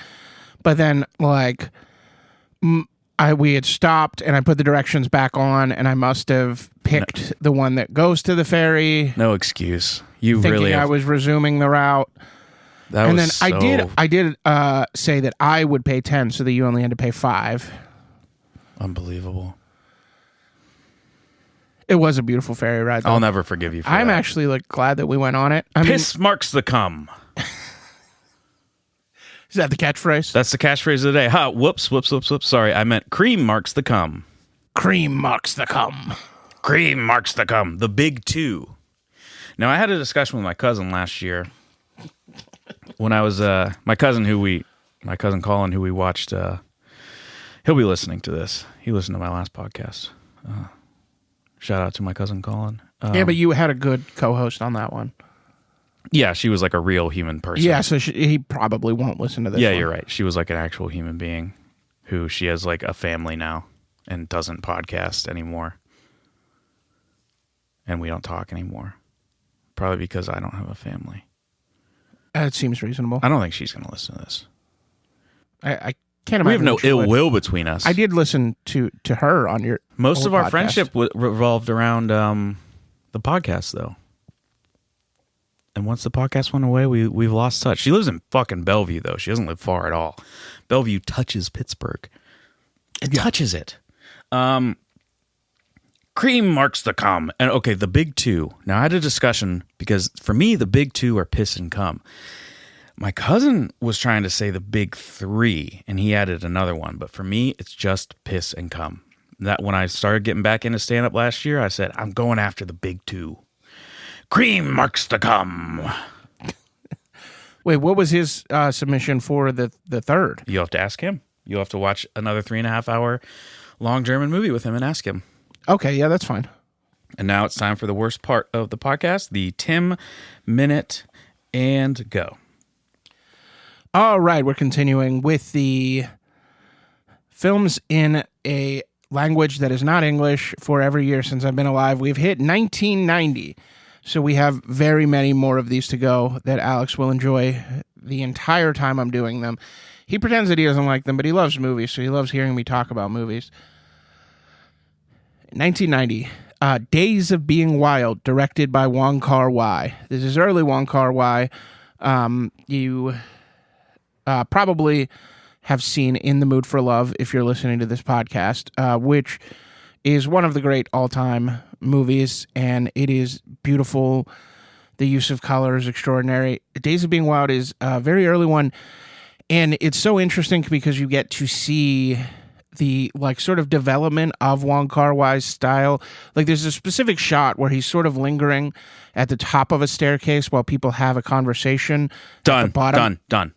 but then we had stopped and I put the directions back on and I must have picked the one that goes to the ferry. No excuse. You thinking really have, I was resuming the route. and then I did say that I would pay 10 so that you only had to pay 5. Unbelievable. It was a beautiful ferry ride, though. I'll never forgive you for I'm that. actually glad that we went on it. Piss marks the cum. Is that the catchphrase? That's the catchphrase of the day. Ha, whoops. Sorry, I meant cream marks the cum. Cream marks the cum. Cream marks the cum. The big 2. Now, I had a discussion with my cousin last year when I was, my cousin Colin, who we watched, he'll be listening to this. He listened to my last podcast. Shout out to my cousin Colin. Yeah, but you had a good co-host on that one. Yeah, she was like a real human person. Yeah, so he probably won't listen to this. Yeah, one. you're right. She was like an actual human being who she has like a family now and doesn't podcast anymore. And we don't talk anymore. Probably because I don't have a family. It seems reasonable. I don't think she's going to listen to this. I can't imagine. We have no ill will between us. I did listen to her on your Most of our podcast. friendship revolved around the podcast, though. And once the podcast went away, we've lost touch. She lives in fucking Bellevue, though. She doesn't live far at all. Bellevue touches Pittsburgh. It touches it. Cream marks the cum. And okay, the big 2. Now, I had a discussion because for me, the big 2 are piss and cum. My cousin was trying to say the big 3, and he added another one. But for me, it's just piss and cum. That when I started getting back into stand-up last year, I said, I'm going after the big 2. Cream marks the cum. Wait, what was his submission for the third? You have to ask him. You'll have to watch another 3.5 hour long German movie with him and ask him. Okay, yeah, that's fine. And now it's time for the worst part of the podcast, the Tim Minute and Go. All right, we're continuing with the films in a language that is not English for every year since I've been alive. We've hit 1990, so we have very many more of these to go that Alex will enjoy the entire time I'm doing them. He pretends that he doesn't like them, but he loves movies, so he loves hearing me talk about movies. 1990, Days of Being Wild, directed by Wong Kar-wai. This is early Wong Kar-wai. You probably have seen In the Mood for Love if you're listening to this podcast, which is one of the great all-time movies, and it is beautiful. The use of color is extraordinary. Days of Being Wild is a very early one, and it's so interesting because you get to see the like sort of development of Wong Kar-wai's style. Like there's a specific shot where he's sort of lingering at the top of a staircase while people have a conversation. Done. At the bottom. Done.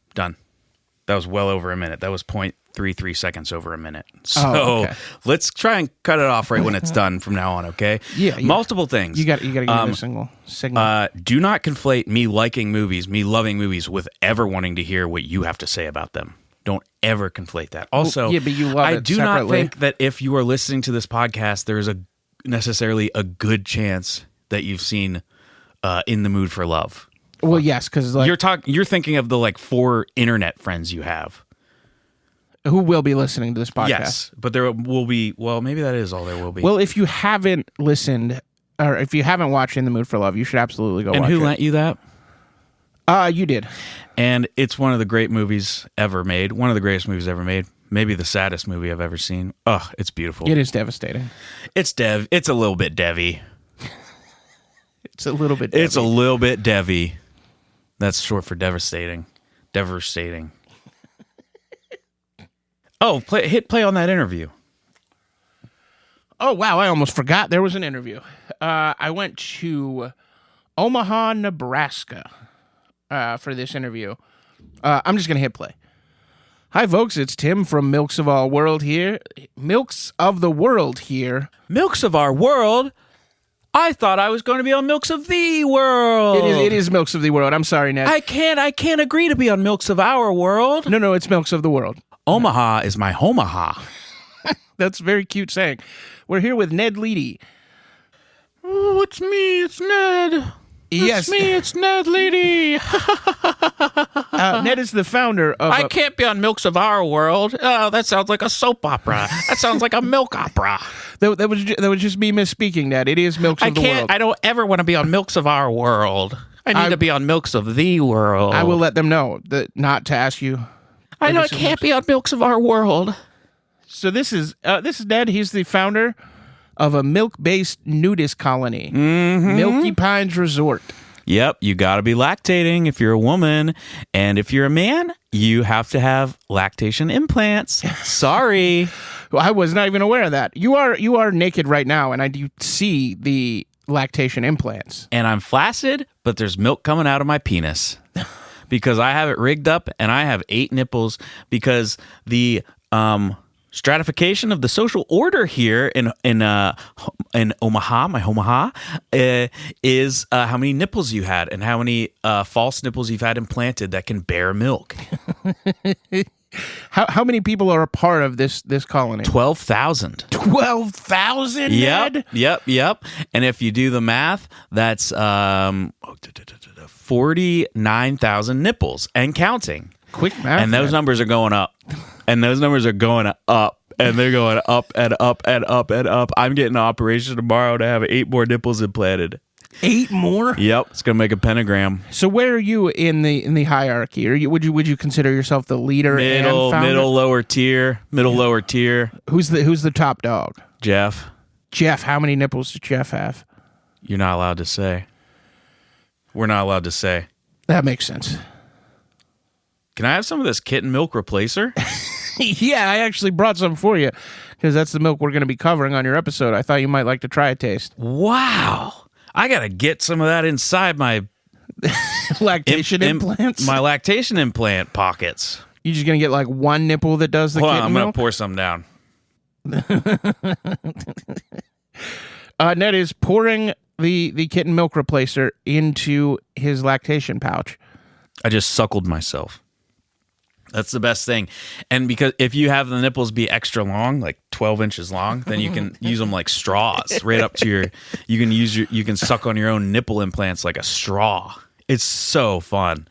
That was well over a minute. That was 0.33 seconds over a minute. So okay. Let's try and cut it off right when it's done from now on, okay? Yeah. Multiple things. You got to give me a signal. Do not conflate me liking movies, me loving movies, with ever wanting to hear what you have to say about them. Don't ever conflate that. Also, yeah, but you love I it do not separately. think that if you are listening to this podcast, there is necessarily a good chance that you've seen In the Mood for Love. Well, yes, because like, You're thinking of the like 4 internet friends you have. who will be listening to this podcast? Yes, but there will be. Well, maybe that is all there will be. Well, if you haven't listened or if you haven't watched In the Mood for Love, you should absolutely go and watch who it. lent you that? You did. And it's one of the great movies ever made. One of the greatest movies ever made. Maybe the saddest movie I've ever seen. Oh, it's beautiful. It is devastating. It's It's a little bit Devy. It's a little bit. It's a Debbie. little bit Devy. That's short for devastating. Devastating. Oh, hit play on that interview. Oh wow! I almost forgot there was an interview. I went to Omaha, Nebraska, for this interview. I'm just gonna hit play. Hi, folks. It's Tim from Milks of All World here. Milks of the World here. Milks of Our World? I thought I was going to be on Milks of the World. It is Milks of the World. I'm sorry, Ned. I can't agree to be on Milks of Our World. No, it's Milks of the World. Omaha is my homaha. That's very cute saying. We're here with Ned Leedy. Oh, it's me. It's Ned. Yes. It's me. It's Ned Leedy. Ned is the founder of... I can't be on Milks of Our World. Oh, that sounds like a soap opera. That sounds like a milk opera. That was just me misspeaking, Ned. It is Milks of the World. I don't ever want to be on Milks of Our World. I need to be on Milks of the World. I will let them know that not to ask you. I know I can't be on Milks of Our World. So this is Ned. He's the founder of a milk-based nudist colony, Milky Pines Resort. Yep, you got to be lactating if you're a woman, and if you're a man, you have to have lactation implants. Sorry. Well, I was not even aware of that. You are naked right now, and I do see the lactation implants. And I'm flaccid, but there's milk coming out of my penis because I have it rigged up, and I have 8 nipples because the stratification of the social order here in Omaha, my Omaha, is how many nipples you had and how many false nipples you've had implanted that can bear milk. How many people are a part of this colony? 12,000. 12,000, Ned? Yep. And if you do the math, that's 49,000 nipples and counting. Quick math. And those numbers are going up. And those numbers are going up. And they're going up and up and up and up. I'm getting an operation tomorrow to have 8 more nipples implanted. 8 more? Yep, it's gonna make a pentagram. So where are you in the hierarchy? Would you consider yourself the leader and founder? Middle, lower tier. Who's the top dog? Jeff. Jeff, how many nipples does Jeff have? You're not allowed to say. We're not allowed to say. That makes sense. Can I have some of this kitten milk replacer? Yeah, I actually brought some for you because that's the milk we're going to be covering on your episode. I thought you might like to try a taste. Wow. I got to get some of that inside my lactation implants? My lactation implant pockets. You just going to get like one nipple that does the Hold on, kitten I'm milk? going to pour some down. Ned is pouring the kitten milk replacer into his lactation pouch. I just suckled myself. That's the best thing. And because if you have the nipples be extra long, like 12 inches long, then you can use them like straws right up to you can suck on your own nipple implants like a straw. It's so fun.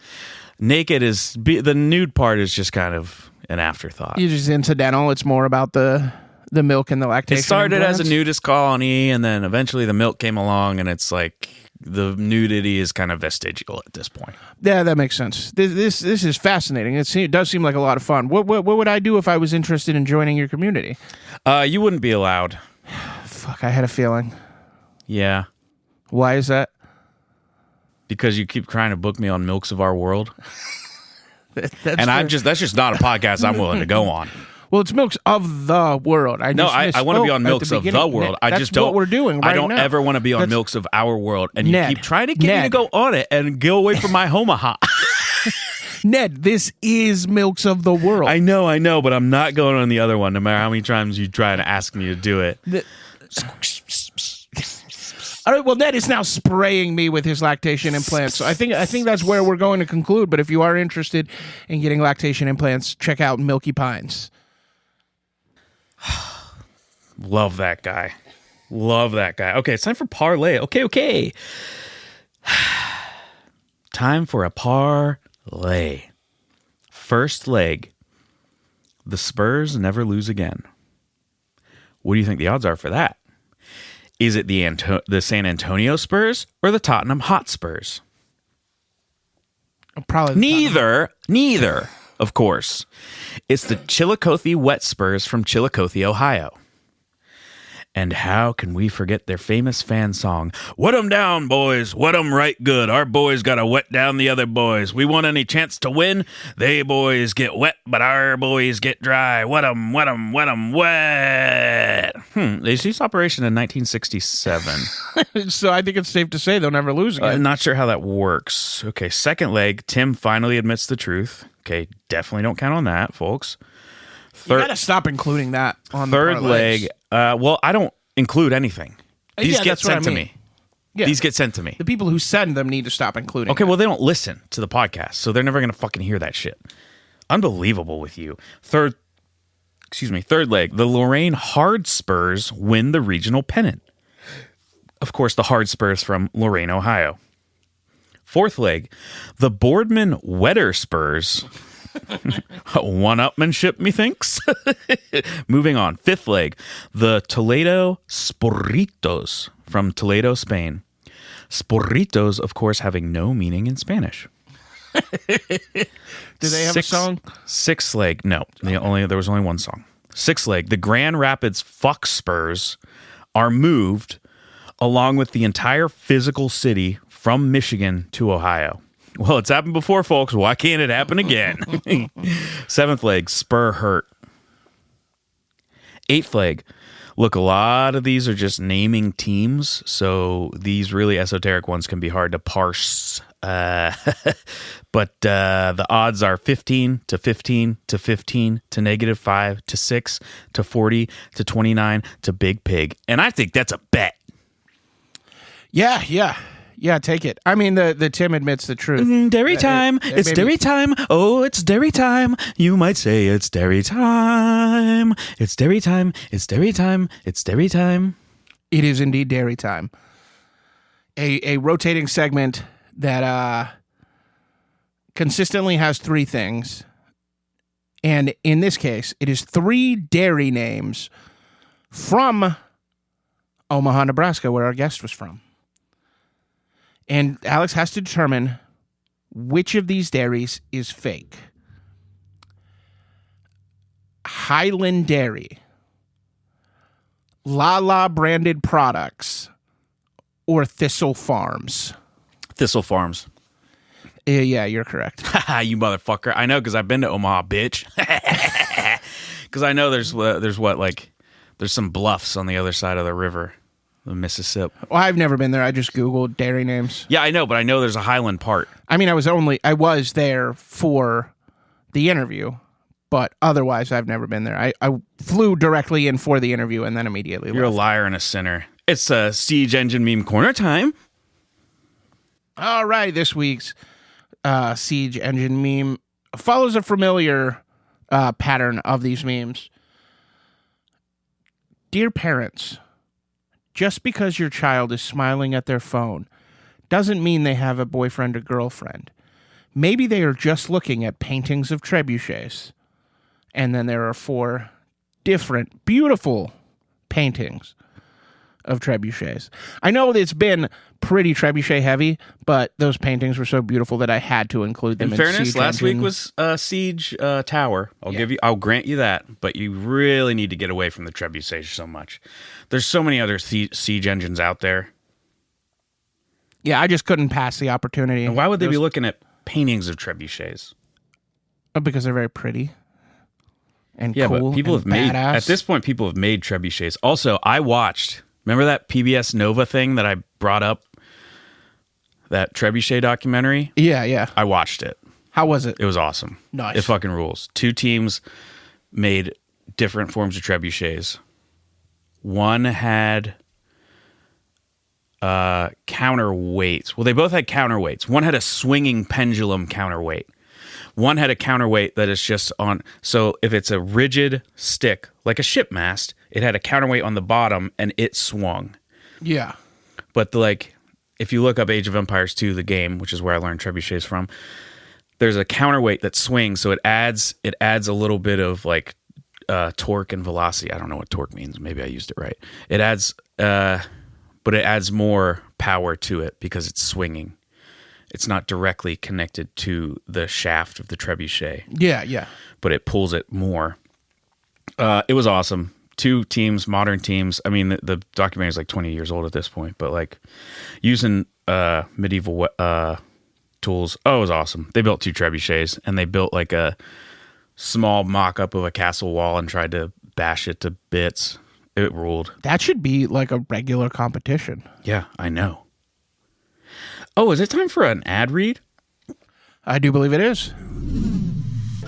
The nude part is just kind of an afterthought. You're just incidental. It's more about the milk and the lactation. It started implants. as a nudist colony, and then eventually the milk came along, and it's like the nudity is kind of vestigial at this point. Yeah, that makes sense. This is fascinating. It does seem like a lot of fun. What would I do if I was interested in joining your community? You wouldn't be allowed. Fuck, I had a feeling. Yeah. Why is that? Because you keep trying to book me on Milks of Our World. That's That's just not a podcast I'm willing to go on. Well, it's Milks of the World. I want to be on Milks of the World. I just don't. That's what we're doing right I don't now. ever want to be on Milks of Our World. And Ned, you keep trying to get me to go on it and go away from my Omaha. Ned, this is Milks of the World. I know, but I'm not going on the other one, no matter how many times you try to ask me to do it. All right, well, Ned is now spraying me with his lactation implants. So I think that's where we're going to conclude. But if you are interested in getting lactation implants, check out Milky Pines. Love that guy. Okay, it's time for parlay. Okay. Time for a parlay. First leg. The Spurs never lose again. What do you think the odds are for that? Is it the San Antonio Spurs or the Tottenham Hotspurs? Probably Neither, of course. It's the Chillicothe Wet Spurs from Chillicothe, Ohio. And how can we forget their famous fan song, "Wet 'em down, boys, wet 'em right good. Our boys gotta wet down the other boys. We want any chance to win. They boys get wet, but our boys get dry. Wet 'em, wet 'em, wet 'em, wet." They ceased operation in 1967. So I think it's safe to say they'll never lose again. Not sure how that works. Okay, second leg, Tim finally admits the truth. Okay, definitely don't count on that, folks. You gotta stop including that on third the leg. Well, I don't include anything. These get that's what sent I to mean. me. Yeah. These get sent to me. The people who send them need to stop including. Okay, well, they don't listen to the podcast, so they're never going to fucking hear that shit. Unbelievable with you. Third leg. The Lorraine Hard Spurs win the regional pennant. Of course, the Hard Spurs from Lorain, Ohio. Fourth leg. The Boardman Wetter Spurs. One-upmanship, methinks. Moving on. Fifth leg. The Toledo Sporritos from Toledo, Spain. Sporritos, of course, having no meaning in Spanish. Do they have a song? Sixth leg. No. There was only one song. Sixth leg. The Grand Rapids Fuck Spurs are moved along with the entire physical city from Michigan to Ohio. Well, it's happened before, folks. Why can't it happen again? Seventh leg, Spur hurt. Eighth leg. Look, a lot of these are just naming teams, so these really esoteric ones can be hard to parse. But the odds are 15 to 15 to 15 to -5 to 6 to 40 to 29 to Big Pig. And I think that's a bet. Yeah, take it. I mean, the Tim admits the truth. Dairy time. It's dairy time. Oh, it's dairy time. You might say it's dairy time. It's dairy time. It's dairy time. It's dairy time. It is indeed dairy time. A rotating segment that consistently has three things. And in this case, it is three dairy names from Omaha, Nebraska, where our guest was from. And Alex has to determine which of these dairies is fake. Highland Dairy, Lala branded products, or Thistle Farms. Thistle Farms. Yeah, you're correct. You motherfucker. I know because I've been to Omaha, bitch. Because I know there's some bluffs on the other side of the river. The Mississippi. Well, I've never been there. I just Googled dairy names. Yeah, I know, but I know there's a Highland part. I mean, I was there for the interview, but otherwise I've never been there. I flew directly in for the interview and then immediately You're left. a liar and a sinner. It's Siege Engine Meme Corner time. All right, this week's Siege Engine meme follows a familiar pattern of these memes. Dear parents, just because your child is smiling at their phone doesn't mean they have a boyfriend or girlfriend. Maybe they are just looking at paintings of trebuchets. And then there are 4 different, beautiful paintings of trebuchets. I know that it's been pretty trebuchet heavy, but those paintings were so beautiful that I had to include them. In fairness, Siege last Engine. week was Siege Tower. I'll grant you that, but you really need to get away from the trebuchet so much. There's so many other siege engines out there. Yeah, I just couldn't pass the opportunity. And why would they be looking at paintings of trebuchets? Because they're very pretty and Yeah, cool. but people and have made badass. at this point. People have made trebuchets. Also, I watched. Remember that PBS Nova thing that I brought up? That trebuchet documentary. Yeah. I watched it. How was it? It was awesome. Nice. It fucking rules. 2 teams made different forms of trebuchets. One had counterweights. Well, they both had counterweights. One had a swinging pendulum counterweight. One had a counterweight that is just on. So if it's a rigid stick, like a ship mast, it had a counterweight on the bottom and it swung. Yeah. But if you look up Age of Empires 2, the game, which is where I learned trebuchets from, there's a counterweight that swings, so it adds a little bit of like torque and velocity. I don't know what torque means. Maybe I used it right. It adds, but it adds more power to it because it's swinging. It's not directly connected to the shaft of the trebuchet. Yeah. But it pulls it more. It was awesome. 2 teams, modern teams. I mean, the documentary is like 20 years old at this point, but like using medieval tools. Oh, it was awesome. They built 2 trebuchets, and they built like a small mock-up of a castle wall and tried to bash it to bits. It ruled. That should be like a regular competition. Yeah, I know. Oh, is it time for an ad read? I do believe it is.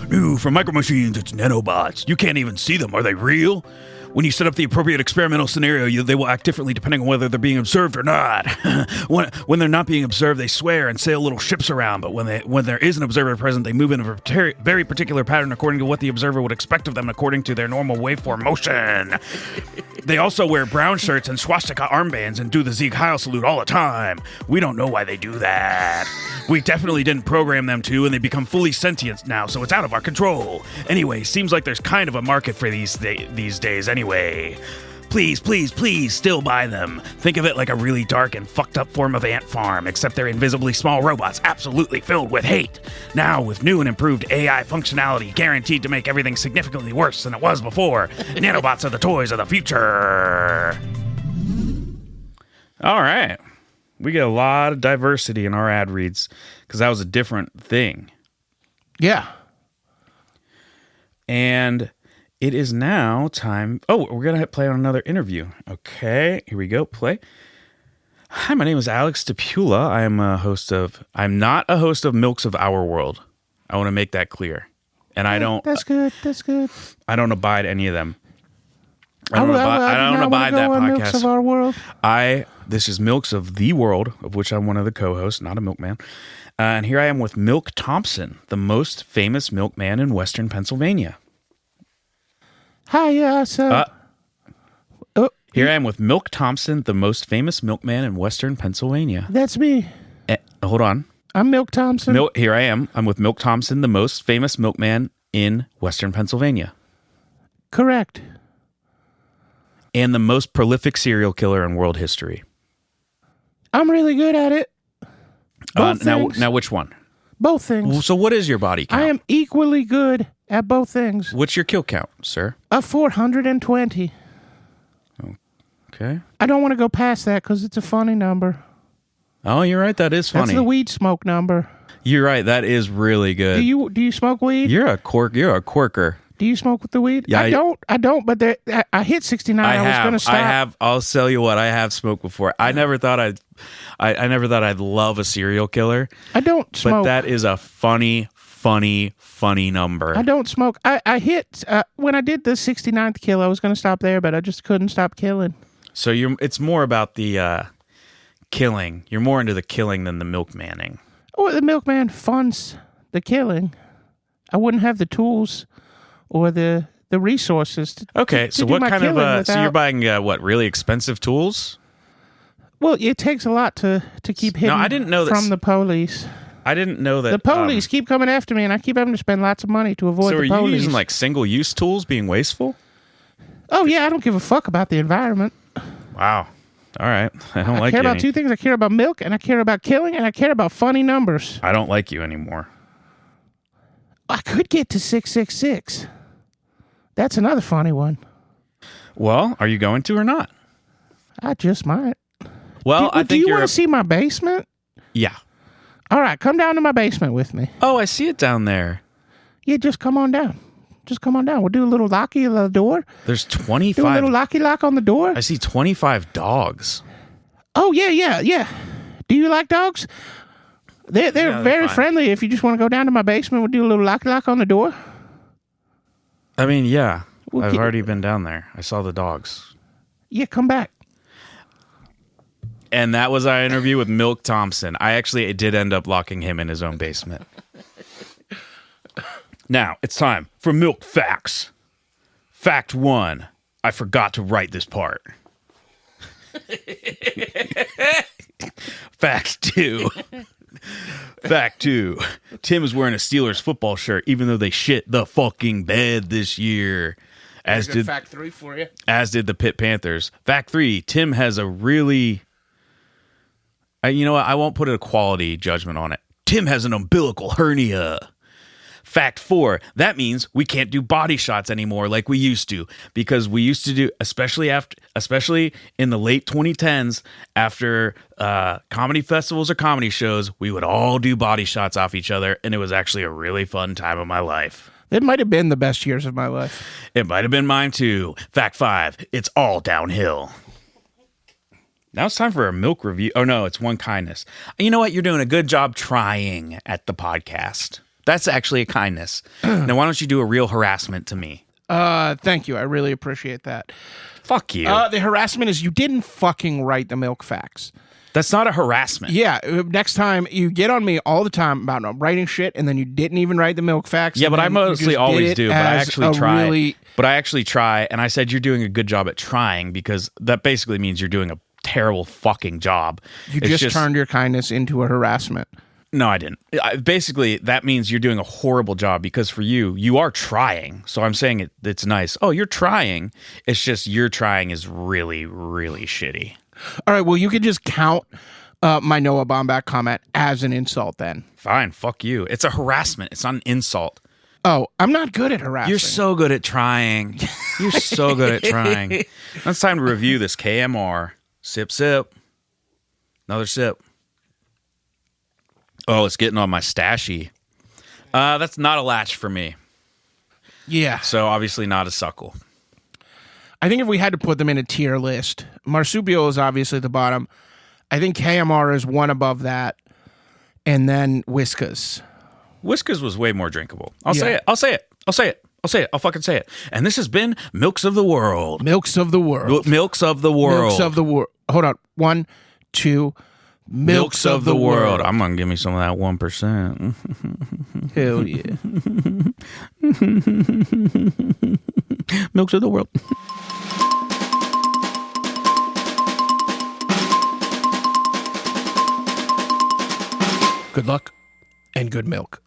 New from Micro Machines, it's nanobots. You can't even see them. Are they real? When you set up the appropriate experimental scenario, they will act differently depending on whether they're being observed or not. when they're not being observed, they swear and sail little ships around, but when there is an observer present, they move in a very particular pattern according to what the observer would expect of them according to their normal waveform motion. They also wear brown shirts and swastika armbands and do the Sieg Heil salute all the time. We don't know why they do that. We definitely didn't program them to, and they become fully sentient now, so it's out of our control. Anyway, seems like there's kind of a market for these days anyway. Please, still buy them. Think of it like a really dark and fucked up form of ant farm, except they're invisibly small robots absolutely filled with hate. Now, with new and improved AI functionality guaranteed to make everything significantly worse than it was before, nanobots are the toys of the future. All right. We get a lot of diversity in our ad reads because that was a different thing. Yeah. And it is now time. Oh, we're going to play on another interview. Okay, here we go. Play. Hi, my name is Alex DePula. I'm not a host of Milks of Our World. I want to make that clear. And I don't. That's good. I don't abide any of them. I don't abide that podcast. Milks of Our World. This is Milks of the World, of which I'm one of the co-hosts, not a milkman. And here I am with Milk Thompson, the most famous milkman in Western Pennsylvania. Hi, Here I am with Milk Thompson, the most famous milkman in Western Pennsylvania. That's me. Hold on. I'm Milk Thompson. Here I am. I'm with Milk Thompson, the most famous milkman in Western Pennsylvania. Correct. And the most prolific serial killer in world history. I'm really good at it. Both things. Now, which one? Both things. So what is your body count? I am equally good at both things. What's your kill count, sir? 420. Okay. I don't want to go past that because it's a funny number. Oh, you're right. That is funny. That's the weed smoke number. You're right. That is really good. Do you smoke weed? You're a quirker. Do you smoke with the weed? Yeah, I don't. But I hit 69. I was going to stop. I'll tell you what. I have smoked before. I never thought I'd love a serial killer. I don't smoke. But that is a funny number. I don't smoke. I hit when I did the 69th kill. I was going to stop there, but I just couldn't stop killing. So it's more about the killing. You're more into the killing than the milkmanning. Oh, the milkman funds the killing. I wouldn't have the tools or the resources to so do what my kind of killing so you're buying really expensive tools? Well, it takes a lot to keep hidden I didn't know from the police. I didn't know that the police keep coming after me, and I keep having to spend lots of money to avoid the police. So are you using like single-use tools, being wasteful? Oh yeah, I don't give a fuck about the environment. Wow, All right. I don't I like care you. about two things. I care about milk, and I care about killing, and I care about funny numbers. I don't like you anymore. I could get to 666. That's another funny one. Well, are you going to or not? I just might. Well, I Do think you you're. want to see my basement? Yeah. All right, come down to my basement with me. Oh, I see it down there. Yeah, just come on down. Just come on down. We'll do a little locky on the door. There's Do a 25. little locky lock on the door. I see 25 dogs. Oh, yeah. Do you like dogs? They're they're very fine. friendly. If you just want to go down to my basement, we'll do a little locky lock on the door. I mean, yeah. We'll I've keep- already been down there. I saw the dogs. Yeah, come back. And that was our interview with Milk Thompson. I did end up locking him in his own basement. Now, it's time for Milk Facts. Fact 1. I forgot to write this part. Fact 2. Fact 2. Tim is wearing a Steelers football shirt even though they shit the fucking bed this year. As did fact 3 for you. As did the Pitt Panthers. Fact 3, Tim has a really... you know what? I won't put a quality judgment on it. Tim has an umbilical hernia. Fact 4, that means we can't do body shots anymore like we used to. Because we used to do, especially in the late 2010s, after comedy festivals or comedy shows, we would all do body shots off each other. And it was actually a really fun time of my life. It might have been the best years of my life. It might have been mine too. Fact 5, it's all downhill. Now it's time for a milk review. Oh no, it's one kindness. You know what? You're doing a good job trying at the podcast. That's actually a kindness. Now why don't you do a real harassment to me? Thank you. I really appreciate that. Fuck you. The harassment is you didn't fucking write the milk facts. That's not a harassment. Yeah, next time you get on me all the time about not writing shit, and then you didn't even write the milk facts. Yeah, but I mostly always do. But I actually try. Really... But I actually try, and I said you're doing a good job at trying because that basically means you're doing a terrible fucking job. You just turned your kindness into a harassment. No, I didn't. Basically, that means you're doing a horrible job because for you are trying. So I'm saying it's nice. Oh, you're trying. It's just your trying is really, really shitty. All right, well, you could just count my Noah Baumbach comment as an insult then. Fine, fuck you. It's a harassment. It's not an insult. Oh, I'm not good at harassing. You're so good at trying. You're so good at trying. Now it's time to review this KMR. Sip, sip. Another sip. Oh, it's getting on my stashy. That's not a latch for me. Yeah. So obviously not a suckle. I think if we had to put them in a tier list, Marsupial is obviously the bottom. I think KMR is one above that. And then Whiskas. Whiskas was way more drinkable. I'll say it. I'll fucking say it. And this has been Milks of the World. Milks of the World. Milks of the World. Milks of the World. Hold on. 1, 2. Milks of the World. I'm going to give me some of that 1%. Hell yeah. Milks of the World. Good luck and good milk.